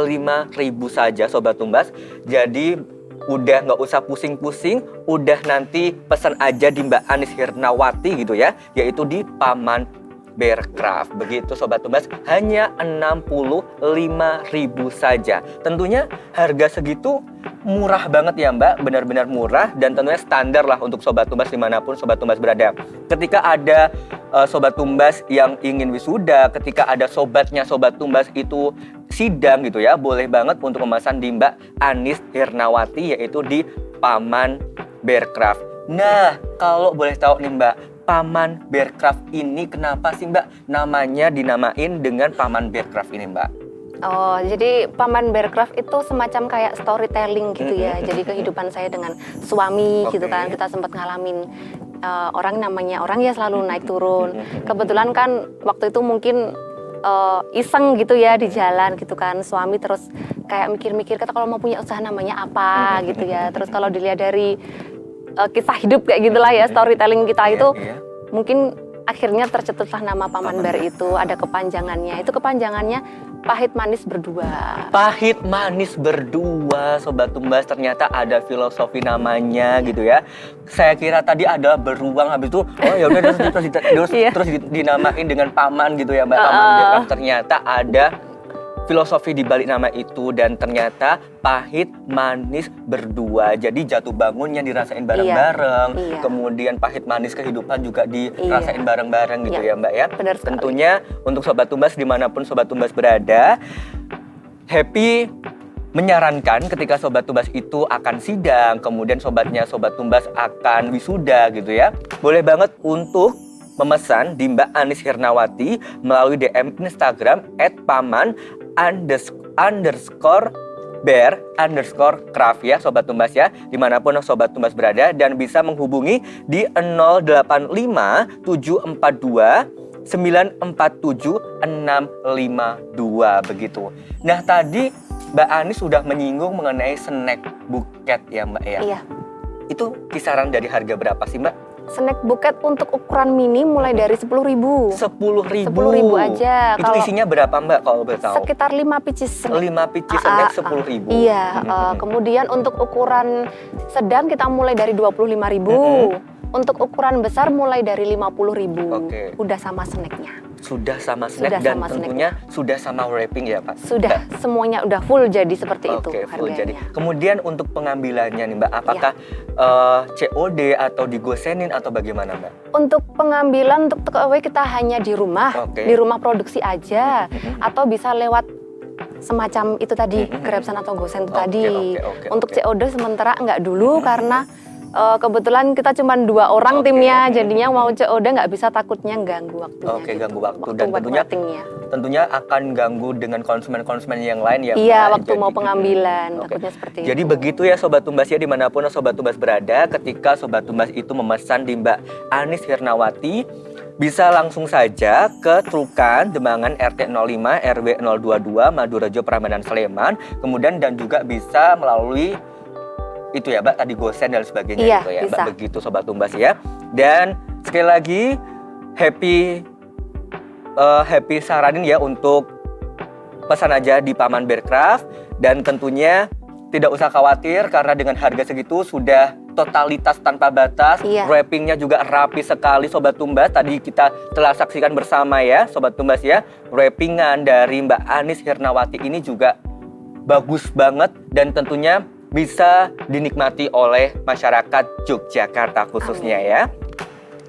saja Sobat Tumbas. Jadi udah nggak usah pusing-pusing, udah nanti pesan aja di Mbak Anis Hirnawati gitu ya, yaitu di Paman Bearcraft. Begitu Sobat Tumbas, hanya 65.000 saja. Tentunya harga segitu murah banget ya Mbak, benar-benar murah, dan tentunya standar lah untuk Sobat Tumbas dimanapun Sobat Tumbas berada. Ketika ada Sobat Tumbas yang ingin wisuda, ketika ada sobatnya Sobat Tumbas itu sidang gitu ya, boleh banget untuk memesan di Mbak Anis Hirnawati, yaitu di Paman Bearcraft. Nah, kalau boleh tahu nih Mbak, Paman Bearcraft ini kenapa sih Mbak namanya dinamain dengan Paman Bearcraft ini Mbak? Oh, jadi Paman Bearcraft itu semacam kayak storytelling gitu ya. Jadi kehidupan saya dengan suami gitu kan, kita sempat ngalamin orang ya selalu naik turun. Kebetulan kan waktu itu mungkin iseng gitu ya di jalan gitu kan, suami terus kayak mikir-mikir, kata kalau mau punya usaha namanya apa gitu ya. Terus kalau dilihat dari kisah hidup kayak gitulah ya, storytelling kita itu mungkin akhirnya tercetuslah nama Paman Bear itu. Ada kepanjangannya, itu kepanjangannya pahit manis berdua. Pahit manis berdua Sobat Tumbas, ternyata ada filosofi namanya gitu ya. Saya kira tadi ada beruang, habis itu oh ya udah terus dinamain dengan paman gitu ya Mbak, Paman Bearcraft. Ternyata ada filosofi di balik nama itu, dan ternyata pahit manis berdua. Jadi jatuh bangunnya dirasain bareng-bareng, kemudian pahit manis kehidupan juga dirasain bareng-bareng gitu ya Mbak ya. Benar sekali. Tentunya untuk Sobat Tumbas dimanapun Sobat Tumbas berada, Happy menyarankan ketika Sobat Tumbas itu akan sidang, kemudian sobatnya Sobat Tumbas akan wisuda gitu ya, boleh banget untuk memesan di Mbak Anis Hirnawati melalui DM Instagram @paman_bear_craft ya Sobat Tumbas ya, dimanapun Sobat Tumbas berada, dan bisa menghubungi di 085 742 947 652 begitu. Nah tadi Mbak Anis sudah menyinggung mengenai snack buket ya Mbak ya. Iya. Itu kisaran dari harga berapa sih Mbak? Snack buket untuk ukuran mini mulai dari 10.000. 10.000 aja. Itu isinya berapa Mbak kalau boleh tahu? Sekitar 5 pieces. 5 pieces snack 10.000. Iya. Kemudian untuk ukuran sedang kita mulai dari 25.000. Untuk ukuran besar mulai dari 50.000. Udah sama snacknya. Sudah sama snack, dan tentunya sudah sama wrapping ya Pak? Sudah, semuanya udah full jadi seperti itu full harganya. jadi. Kemudian untuk pengambilannya nih Mbak, apakah COD atau digosenin atau bagaimana Mbak? Untuk pengambilan untuk take away kita hanya di rumah produksi aja, atau bisa lewat semacam itu tadi, Grabsan atau Gosen itu tadi. Untuk COD sementara enggak dulu karena kebetulan kita cuma 2 orang timnya, jadinya mau COD nggak bisa, takutnya ganggu waktunya. Ganggu waktu dan tentunya akan ganggu dengan konsumen-konsumen yang lain ya. Iya, waktu mau pengambilan, takutnya seperti itu. Jadi begitu ya Sobat Tumbas ya, dimanapun Sobat Tumbas berada, ketika Sobat Tumbas itu memesan di Mbak Anis Hirnawati, bisa langsung saja ke Trukan Demangan RT 05 RW 022 Madurejo Prambanan Sleman, kemudian dan juga bisa melalui itu ya Mbak, tadi Gosen dan sebagainya gitu ya bisa. Mbak, begitu Sobat Tumbas ya. Dan sekali lagi Happy saranin ya untuk pesan aja di Paman Bearcraft, dan tentunya tidak usah khawatir karena dengan harga segitu sudah totalitas tanpa batas. Wrappingnya juga rapi sekali Sobat Tumbas, tadi kita telah saksikan bersama ya Sobat Tumbas ya. Wrappingan dari Mbak Anis Hirnawati ini juga bagus banget, dan tentunya bisa dinikmati oleh masyarakat Yogyakarta khususnya ya.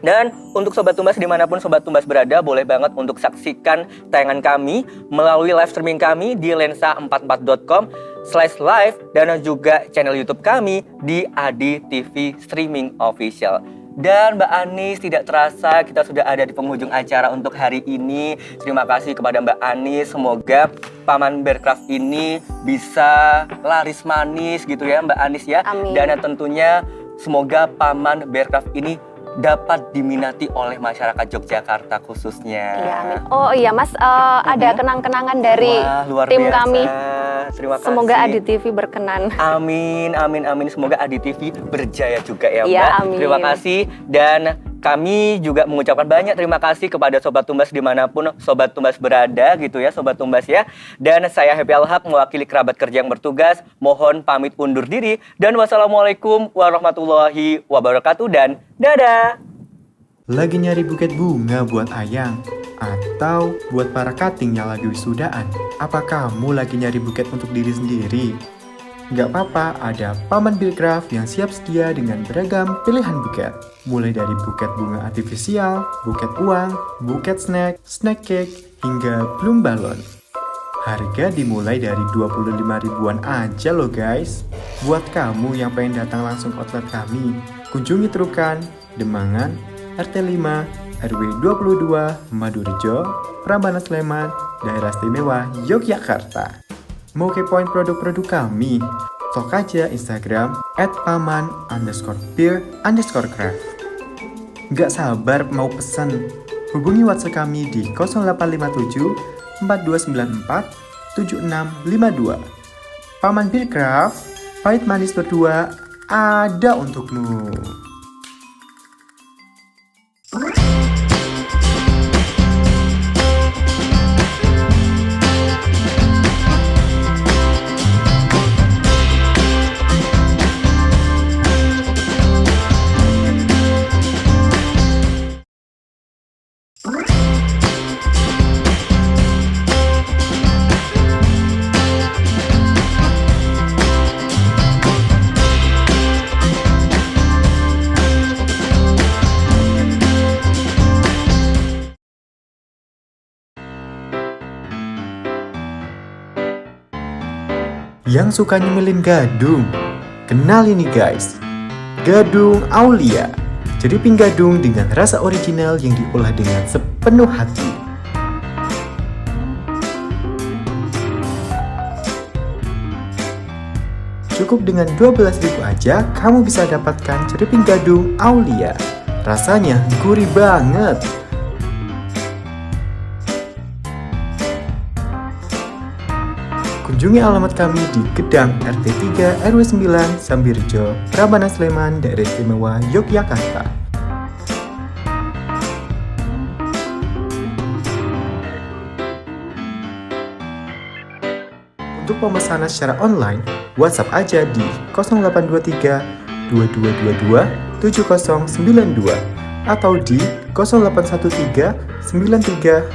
Dan untuk Sobat Tumbas dimanapun Sobat Tumbas berada, boleh banget untuk saksikan tayangan kami melalui live streaming kami di lensa44.com/live, dan juga channel YouTube kami di Adi TV Streaming Official. Dan Mbak Anis, tidak terasa kita sudah ada di penghujung acara untuk hari ini. Terima kasih kepada Mbak Anis. Semoga Paman Bearcraft ini bisa laris manis gitu ya Mbak Anis ya. Amin. Dan tentunya semoga Paman Bearcraft ini dapat diminati oleh masyarakat Yogyakarta khususnya. Iya, amin. Oh iya Mas, ada kenang-kenangan dari Wah, luar tim biasa. kami. Terima kasih. Semoga Adi TV berkenan. Amin, amin, amin. Semoga Adi TV berjaya juga ya Mbak. Iya, amin. Terima kasih. Dan kami juga mengucapkan banyak terima kasih kepada Sobat Tumbas dimanapun Sobat Tumbas berada gitu ya Sobat Tumbas ya. Dan saya Happy Alhaq mewakili kerabat kerja yang bertugas. Mohon pamit undur diri. Dan wassalamualaikum warahmatullahi wabarakatuh dan dadah. Lagi nyari buket bunga buat Ayang? Atau buat para cutting yang lagi wisudaan? Apa kamu lagi nyari buket untuk diri sendiri? Nggak apa-apa, ada Paman Bearcraft yang siap sedia dengan beragam pilihan buket. Mulai dari buket bunga artifisial, buket uang, buket snack, snack cake, hingga bloom balon. Harga dimulai dari 25 ribuan aja loh guys. Buat kamu yang pengen datang langsung ke outlet kami, kunjungi Terukan, Demangan, RT 5, RW 22, Madurjo, Prambanan Sleman, Daerah Istimewa Yogyakarta. Mau kepoin produk-produk kami? Stok aja Instagram @paman_beer_craft. Nggak sabar mau pesan? Hubungi WhatsApp kami di 0857 4294 7652. Paman Bearcraft, pahit manis berdua ada untukmu. Yang suka nyemilin gadung, kenal ini guys, Gadung Aulia. Jeriping gadung dengan rasa original yang diolah dengan sepenuh hati. Cukup dengan 12.000 aja, kamu bisa dapatkan jeriping gadung Aulia. Rasanya gurih banget. Kunjungi alamat kami di Gedang RT 3 RW 9 Sambirjo, Prambanan Sleman, Daerah Istimewa Yogyakarta. Untuk pemesanan secara online, WhatsApp aja di 0823 2222 7092 atau di 0813 9369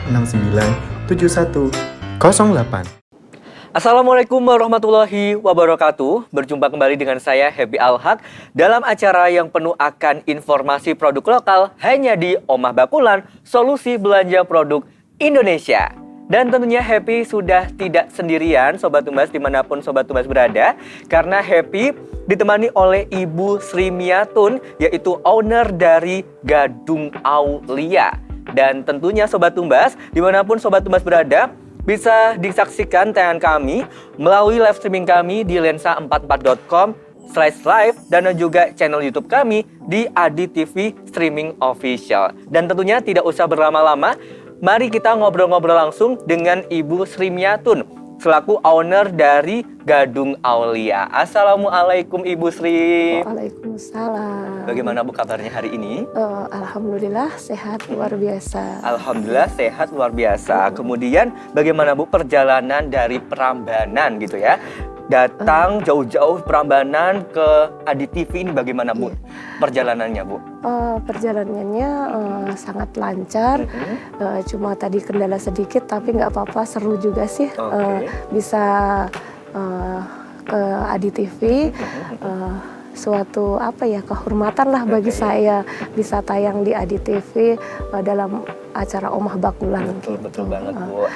7108. Assalamualaikum warahmatullahi wabarakatuh. Berjumpa kembali dengan saya Happy Alhaq dalam acara yang penuh akan informasi produk lokal hanya di Omah Bakulan, solusi belanja produk Indonesia. Dan tentunya Happy sudah tidak sendirian Sobat Tumbas dimanapun Sobat Tumbas berada, karena Happy ditemani oleh Ibu Sri Miatun, yaitu owner dari Gadung Aulia. Dan tentunya Sobat Tumbas dimanapun Sobat Tumbas berada, bisa disaksikan tayangan kami melalui live streaming kami di lensa44.com/live dan juga channel YouTube kami di Adi TV Streaming Official. Dan tentunya tidak usah berlama-lama, mari kita ngobrol-ngobrol langsung dengan Ibu Sri Miatun selaku owner dari Gadung Aulia. Assalamualaikum Ibu Sri. Waalaikumsalam. Bagaimana Bu kabarnya hari ini? Alhamdulillah sehat luar biasa. Alhamdulillah sehat luar biasa. Kemudian bagaimana Bu perjalanan dari Prambanan gitu ya? Datang jauh-jauh Prambanan ke Adi TV ini bagaimana Bu perjalanannya Bu? Perjalanannya sangat lancar. Cuma tadi kendala sedikit tapi nggak apa-apa, seru juga sih. Bisa ke Adi TV. Suatu kehormatan lah bagi saya bisa tayang di Adi TV dalam acara Omah Bakulan gitu. Betul banget Bu.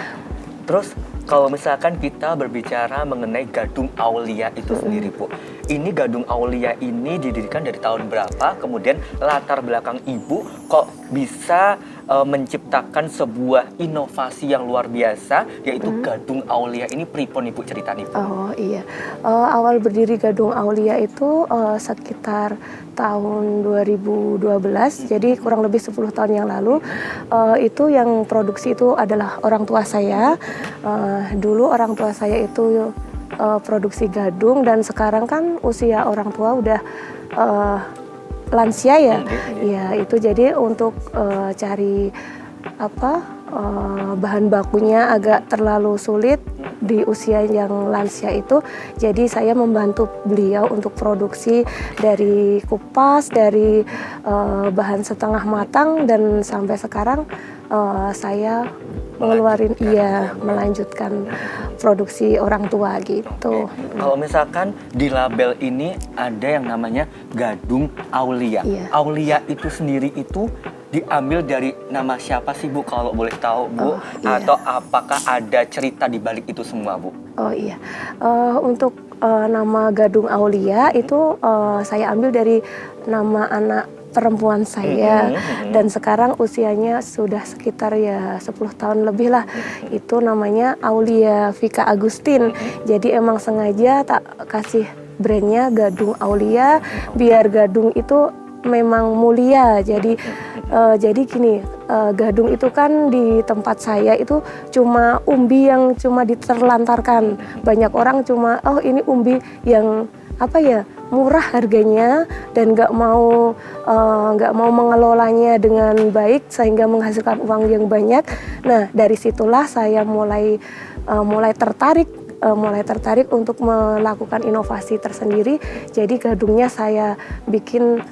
Terus kalau misalkan kita berbicara mengenai Gadung Aulia itu sendiri Bu, ini Gadung Aulia ini didirikan dari tahun berapa? Kemudian latar belakang Ibu kok bisa menciptakan sebuah inovasi yang luar biasa, yaitu Gadung Aulia ini pripun Ibu cerita nih? Oh iya, awal berdiri Gadung Aulia itu sekitar tahun 2012, jadi kurang lebih 10 tahun yang lalu. Itu yang produksi itu adalah orang tua saya. Dulu orang tua saya itu produksi gadung, dan sekarang kan usia orang tua udah lansia ya. Ya itu jadi untuk cari bahan bakunya agak terlalu sulit di usia yang lansia itu. Jadi saya membantu beliau untuk produksi dari kupas, dari bahan setengah matang, dan sampai sekarang saya melanjutkan produksi orang tua gitu. Kalau misalkan di label ini ada yang namanya Gadung Aulia. Iya. Aulia itu sendiri itu diambil dari nama siapa sih Bu, kalau boleh tahu Bu? Iya. Atau apakah ada cerita di balik itu semua Bu? Oh iya, untuk nama Gadung Aulia itu saya ambil dari nama anak perempuan saya, dan sekarang usianya sudah sekitar ya 10 tahun lebih lah. Itu namanya Aulia Vika Agustin. Jadi emang sengaja tak kasih brandnya Gadung Aulia, biar gadung itu memang mulia. Jadi gini, gadung itu kan di tempat saya itu cuma umbi yang cuma diterlantarkan. Banyak orang cuma ini umbi yang murah harganya, dan nggak mau mengelolanya dengan baik sehingga menghasilkan uang yang banyak. Nah, dari situlah saya mulai tertarik untuk melakukan inovasi tersendiri. Jadi gadungnya saya bikin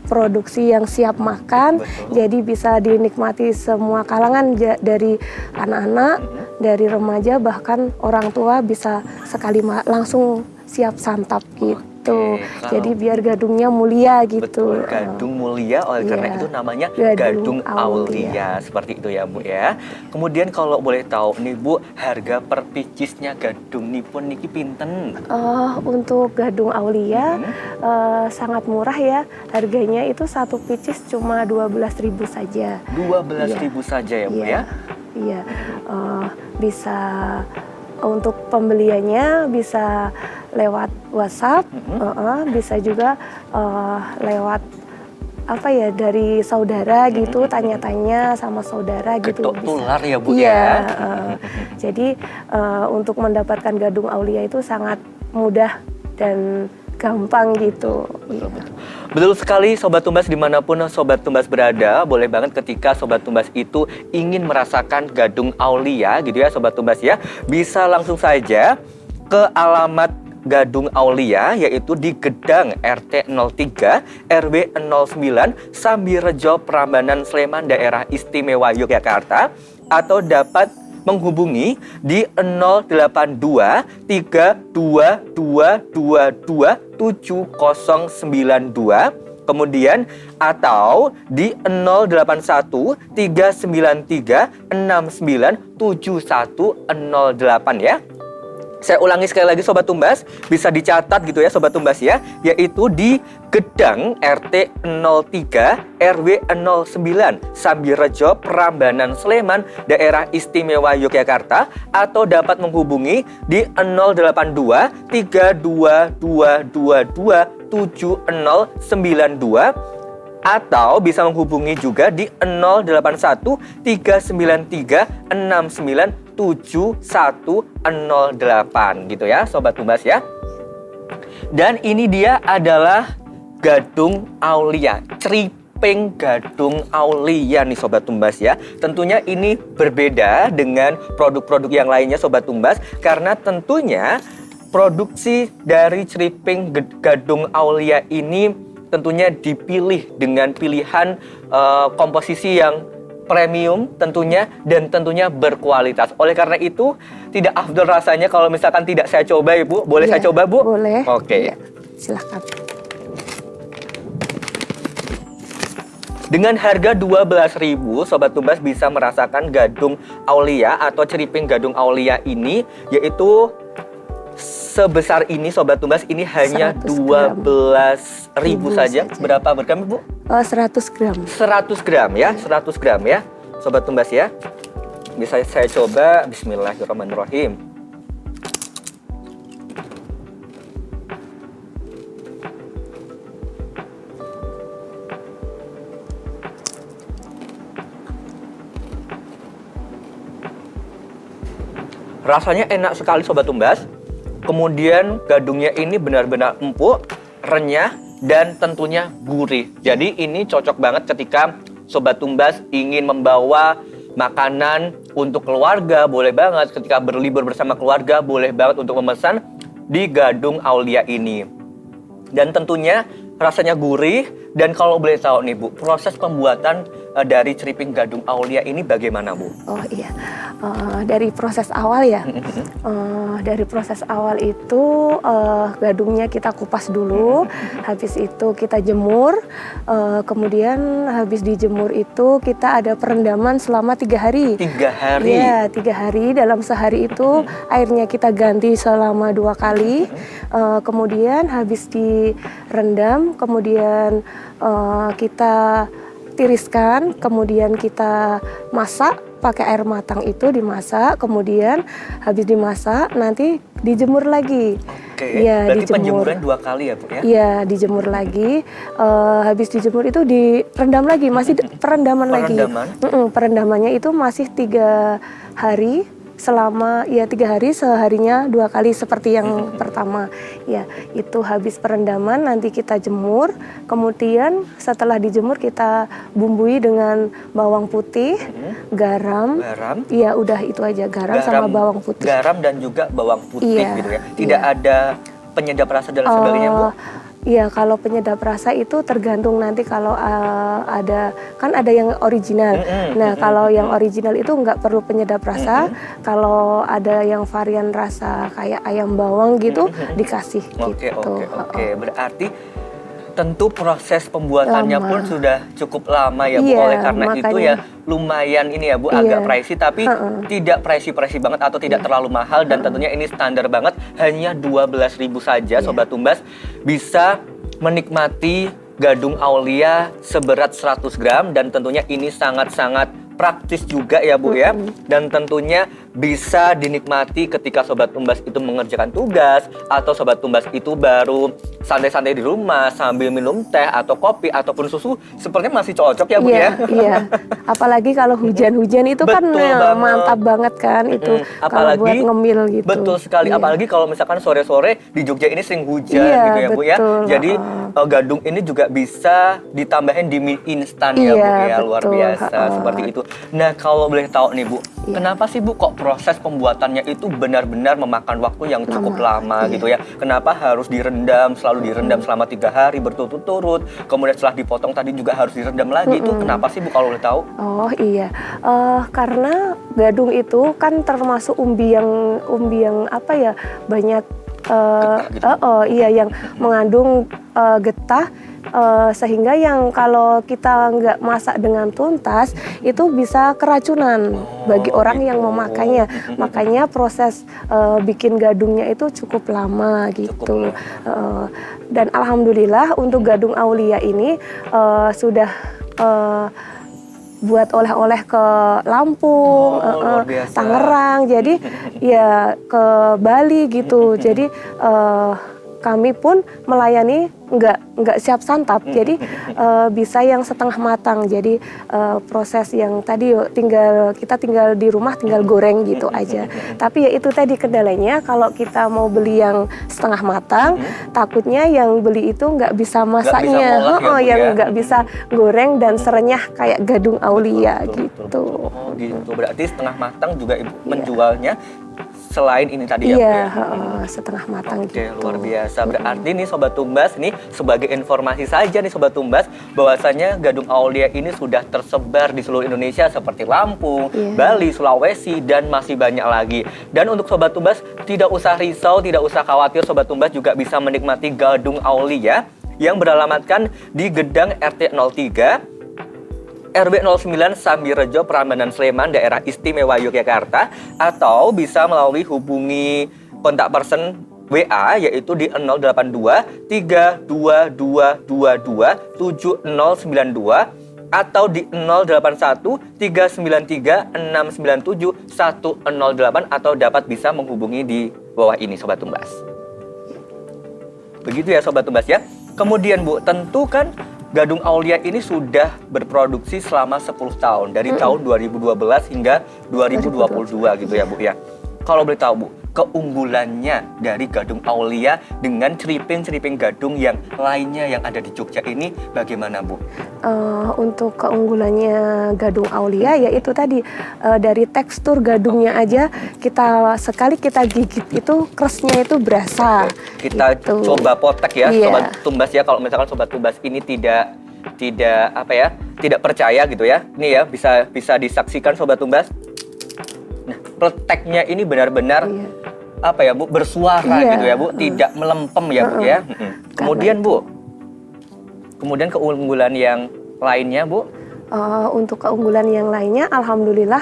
produksi yang siap makan. Betul. Jadi bisa dinikmati semua kalangan, dari anak-anak, dari remaja, bahkan orang tua bisa sekali langsung siap santap gitu. Jadi biar gadungnya mulia gitu. Betul, gadung mulia, oleh karena itu namanya Gadung Gadung Aulia. Seperti itu ya Bu ya. Kemudian kalau boleh tahu nih Bu, harga per picisnya gadung nipun niki pinten? Untuk Gadung Aulia sangat murah ya. Harganya itu satu picis cuma 12.000 saja. 12.000 saja ya Bu ya? Iya. Bisa untuk pembeliannya bisa lewat WhatsApp, bisa juga lewat dari saudara gitu, tanya-tanya sama saudara gitu. Getok tular ya Bu Iya, ya? Jadi untuk mendapatkan Gadung Aulia itu sangat mudah dan gampang gitu. Betul sekali Sobat Tumbas, dimanapun Sobat Tumbas berada, boleh banget ketika Sobat Tumbas itu ingin merasakan Gadung Aulia gitu ya Sobat Tumbas ya, bisa langsung saja ke alamat Gadung Aulia, yaitu di Gedang RT 03 RW 09 Sambirejo, Prambanan, Sleman, Daerah Istimewa Yogyakarta, atau dapat menghubungi di 082 32222 7092, kemudian atau di 081 393 69 7108 ya. Saya ulangi sekali lagi Sobat Tumbas, bisa dicatat gitu ya Sobat Tumbas ya, yaitu di Gedang RT 03 RW 09 Sambirejo, Prambanan, Sleman, Daerah Istimewa Yogyakarta, atau dapat menghubungi di 082 32222 7092, atau bisa menghubungi juga di 081 393 69 7108 gitu ya Sobat Tumbas ya. Dan ini dia adalah Gadung Aulia, ceriping Gadung Aulia nih Sobat Tumbas ya. Tentunya ini berbeda dengan produk-produk yang lainnya Sobat Tumbas, karena tentunya produksi dari ceriping Gadung Aulia ini tentunya dipilih dengan pilihan komposisi yang premium tentunya, dan tentunya berkualitas. Oleh karena itu tidak afdol rasanya kalau misalkan tidak saya coba Ibu. Boleh saya coba Bu? Boleh. Oke. Ya, silahkan. Dengan harga 12.000, Sobat Tumbas bisa merasakan Gadung Aulia atau ceriping Gadung Aulia ini, yaitu sebesar ini Sobat Tumbas, ini hanya 100 gram. 12.000 saja. saja. Berapa bergram Bu? 100 gram. 100 gram ya, 100 gram ya Sobat Tumbas ya. Bisa saya coba. Bismillahirrahmanirrahim. Rasanya enak sekali Sobat Tumbas. Kemudian gadungnya ini benar-benar empuk, renyah, dan tentunya gurih. Jadi ini cocok banget ketika Sobat Tumbas ingin membawa makanan untuk keluarga, boleh banget. Ketika berlibur bersama keluarga, boleh banget untuk memesan di Gadung Aulia ini. Dan tentunya rasanya gurih. Dan kalau boleh tahu nih Bu, proses pembuatan dari ceriping Gadung Aulia ini bagaimana Bu? Oh iya, dari proses awal ya. Dari proses awal itu gadungnya kita kupas dulu, habis itu kita jemur, kemudian habis dijemur itu kita ada perendaman selama 3 hari. 3 hari? Iya, 3 hari. Dalam sehari itu airnya kita ganti selama 2 kali, kemudian habis direndam, kemudian kita tiriskan, kemudian kita masak pakai air matang itu dimasak, kemudian habis dimasak nanti dijemur lagi. Oke, Ya, berarti dijemur. penjemuran 2 kali ya Bu ya? Iya, dijemur lagi. Habis dijemur itu direndam lagi, masih perendaman lagi. Perendaman? Perendamannya itu masih 3 hari. Selama 3 hari, seharinya 2 kali seperti yang pertama. Ya, itu habis perendaman nanti kita jemur. Kemudian setelah dijemur kita bumbui dengan bawang putih, garam. Garam? Iya, udah itu aja, garam sama bawang putih. Garam dan juga bawang putih Iya, gitu ya. Tidak iya. ada penyedap rasa dan sebagainya Bu? Iya, kalau penyedap rasa itu tergantung nanti kalau ada yang original. Nah, kalau yang original itu nggak perlu penyedap rasa. Kalau ada yang varian rasa kayak ayam bawang gitu dikasih Oke, gitu. oke. Berarti tentu proses pembuatannya Lama. pun sudah cukup lama ya Bu. Iya, Oleh karena itu makanya. ya lumayan ini ya Bu, Iya. agak pricey tapi tidak pricey banget atau tidak terlalu mahal dan tentunya ini standar banget, hanya 12.000 saja Sobat Tumbas bisa menikmati Gadung Aulia seberat 100 gram dan tentunya ini sangat-sangat praktis juga ya Bu ya. Dan tentunya bisa dinikmati ketika Sobat Tumbas itu mengerjakan tugas atau Sobat Tumbas itu baru santai-santai di rumah sambil minum teh atau kopi ataupun susu, sepertinya masih cocok ya Bu Iya, ya. iya. Apalagi kalau hujan-hujan itu kan Betul banget. mantap banget kan itu kalau buat ngemil gitu. Betul sekali, Iya. apalagi kalau misalkan sore-sore di Jogja ini sering hujan Iya, gitu ya Bu ya. betul. Jadi gadung ini juga bisa ditambahin di mie instan ya Bu Iya, ya, luar betul. biasa seperti itu. Nah, kalau boleh tahu nih Bu, Iya. kenapa sih Bu kok proses pembuatannya itu benar-benar memakan waktu yang cukup lama Iya. gitu ya? Kenapa harus direndam, selalu direndam selama 3 hari berturut-turut, kemudian setelah dipotong tadi juga harus direndam lagi, itu kenapa sih Bu kalau boleh tahu? Oh iya, karena gadung itu kan termasuk umbi yang apa ya, banyak Getah gitu. iya yang mengandung getah, sehingga yang kalau kita nggak masak dengan tuntas itu bisa keracunan bagi orang yang gitu. memakainya. Makanya proses bikin gadungnya itu cukup lama gitu. Dan alhamdulillah untuk Gadung Aulia ini sudah buat oleh-oleh ke Lampung, luar biasa. Tangerang, jadi ya ke Bali gitu. Jadi kami pun melayani nggak siap santap, jadi bisa yang setengah matang. Jadi proses yang tadi kita tinggal di rumah tinggal goreng gitu aja. Tapi ya itu tadi kendalanya, kalau kita mau beli yang setengah matang, takutnya yang beli itu nggak bisa masaknya, ngolah ya, Bu, yang ya? nggak bisa goreng dan serenyah kayak Gadung Aulia Betul, gitu. betul. Oh gitu, berarti setengah matang juga Ibu menjualnya selain ini tadi ya Bu Iya, ya? setengah matang Oke, gitu. luar biasa. Berarti nih Sobat Tumbas, nih sebagai informasi saja nih Sobat Tumbas, bahwasanya Gadung Aulia ini sudah tersebar di seluruh Indonesia seperti Lampung, Iya. Bali, Sulawesi, dan masih banyak lagi. Dan untuk Sobat Tumbas, tidak usah risau, tidak usah khawatir, Sobat Tumbas juga bisa menikmati Gadung Aulia yang beralamatkan di Gedang RT 03, RW 09 Sambirejo, Prambanan Sleman, Daerah Istimewa Yogyakarta, atau bisa melalui hubungi kontak person WA yaitu di 082 32222 7092 atau di 081 393 697 108 atau dapat bisa menghubungi di bawah ini Sobat Tumbas. Begitu ya Sobat Tumbas ya. Kemudian Bu, tentu kan Gadung Aulia ini sudah berproduksi selama 10 tahun dari tahun 2012 hingga 2022 gitu ya Bu ya. Kalau boleh tahu Bu, keunggulannya dari Gadung Aulia dengan ceriping-ceriping gadung yang lainnya yang ada di Jogja ini bagaimana Bu? Untuk keunggulannya Gadung Aulia yaitu tadi dari tekstur gadungnya aja sekali kita gigit itu keresnya itu berasa. Kita gitu. coba potek ya Iya. Sobat Tumbas ya, kalau misalkan Sobat Tumbas ini tidak percaya gitu ya. Ini ya bisa disaksikan Sobat Tumbas. Nah, pleteknya ini benar-benar Iya. Bu, bersuara Iya. gitu ya Bu, tidak melempem ya Bu ya. Kemudian Bu, kemudian keunggulan yang lainnya Bu? Untuk keunggulan yang lainnya, alhamdulillah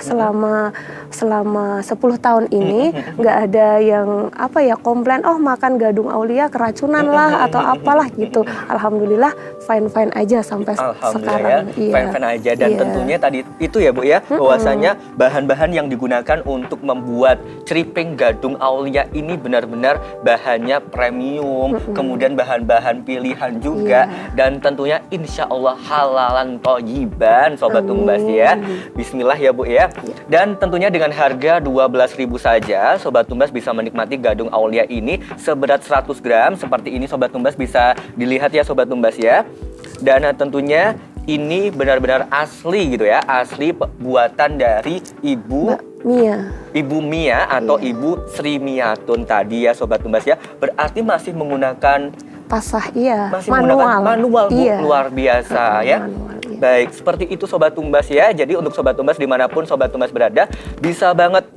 selama 10 tahun ini nggak ada yang komplain, makan Gadung Aulia keracunan lah atau apalah gitu. Alhamdulillah fine aja sampai sekarang. Ya, fine aja dan tentunya tadi itu ya Bu ya, bahwasanya bahan-bahan yang digunakan untuk membuat ceriping Gadung Aulia ini benar-benar bahannya premium, kemudian bahan-bahan pilihan juga dan tentunya insya Allah halalan thayyiban Sobat Tumbas ya. Bismillah ya Bu ya. Dan tentunya dengan harga 12.000 saja Sobat Tumbas bisa menikmati Gadung Aulia ini seberat 100 gram seperti ini Sobat Tumbas, bisa dilihat ya Sobat Tumbas ya. Dan tentunya ini benar-benar asli gitu ya, asli buatan dari Ibu Mia atau Ibu Sri Miatun tadi ya Sobat Tumbas ya. Berarti masih menggunakan pasah masih menggunakan manual Bu, Iya. luar biasa ya. Manual, iya. Baik, seperti itu Sobat Tumbas ya. Jadi untuk Sobat Tumbas dimanapun Sobat Tumbas berada, bisa banget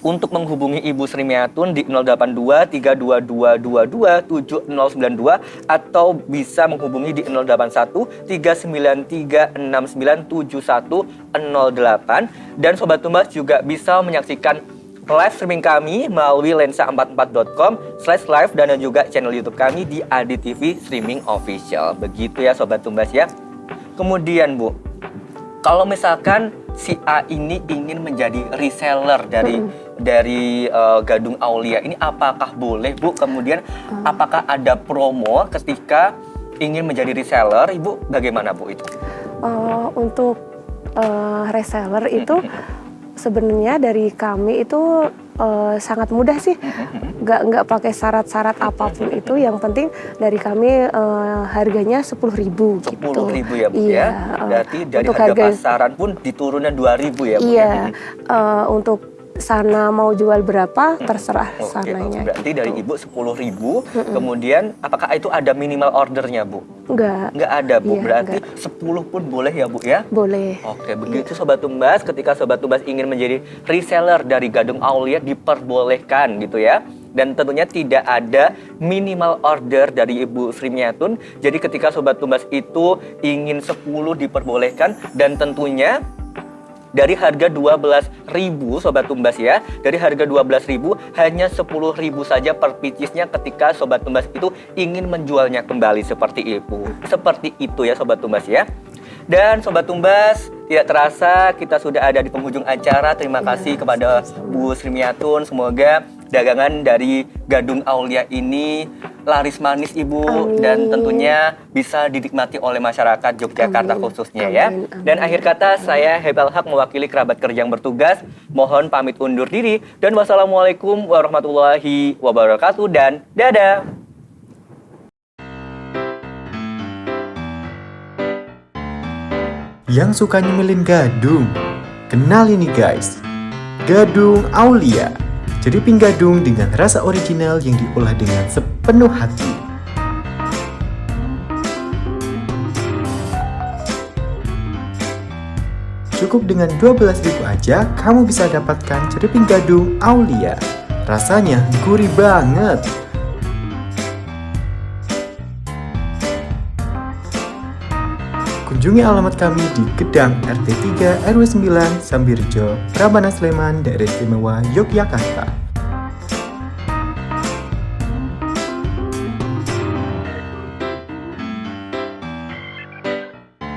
untuk menghubungi Ibu Sri Miatun di 082 32222 7092 atau bisa menghubungi di 081 393 69 7108. Dan Sobat Tumbas juga bisa menyaksikan live streaming kami melalui lensa44.com/live dan juga channel YouTube kami di Adi TV Streaming Official. Begitu ya Sobat Tumbas ya. Kemudian Bu, kalau misalkan si A ini ingin menjadi reseller dari Gadung Aulia ini, apakah boleh Bu? Kemudian apakah ada promo ketika ingin menjadi reseller? Ibu bagaimana Bu itu? Untuk reseller itu sebenarnya dari kami itu sangat mudah sih, nggak pakai syarat-syarat apapun itu. Yang penting dari kami harganya 10.000 gitu. 10.000 ya Bu Iya, ya. Berarti dari untuk harga pasaran pun diturunnya 2.000 ya Bu. Iya, ya? untuk sana mau jual berapa terserah sananya. Berarti gitu. dari Ibu 10.000. Kemudian apakah itu ada minimal ordernya Bu? Nggak ada Bu. Iya, Berarti nggak. 10 pun boleh ya Bu ya? Boleh. Oke, begitu Sobat Tumbas. Ketika Sobat Tumbas ingin menjadi reseller dari Gadung Aulia, diperbolehkan gitu ya. Dan tentunya tidak ada minimal order dari Ibu Sri Miatun. Jadi ketika Sobat Tumbas itu ingin 10 diperbolehkan, dan tentunya dari harga 12.000 Sobat Tumbas ya. Dari harga 12.000 hanya 10.000 saja per picisnya ketika Sobat Tumbas itu ingin menjualnya kembali seperti itu. Seperti itu ya Sobat Tumbas ya. Dan Sobat Tumbas, tidak terasa kita sudah ada di penghujung acara. Terima kasih kepada Bu Sri Miatun. Semoga dagangan dari Gadung Aulia ini laris manis Ibu. Amin. Dan tentunya bisa dinikmati oleh masyarakat Yogyakarta khususnya ya. Amin. Amin. Dan akhir kata saya Happy Al-Haq mewakili kerabat kerja yang bertugas. Mohon pamit undur diri. Dan wassalamualaikum warahmatullahi wabarakatuh. Dan dadah. Yang suka nyemilin gadung, kenal ini guys, Gadung Aulia. Ceriping gadung dengan rasa original yang diolah dengan sepenuh hati. Cukup dengan 12.000 aja, kamu bisa dapatkan ceriping Gadung Aulia. Rasanya gurih banget. Kunjungi alamat kami di Gedang RT 3 RW 9 Sambirjo, Prambanan Sleman, Daerah Istimewa Yogyakarta.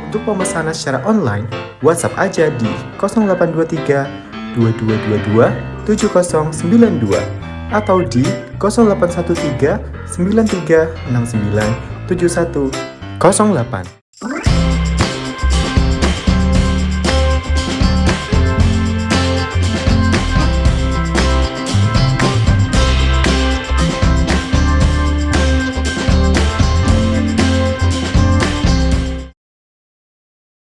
Untuk pemesanan secara online, WhatsApp aja di 0823 2222 7092 atau di 0813 9369 7108.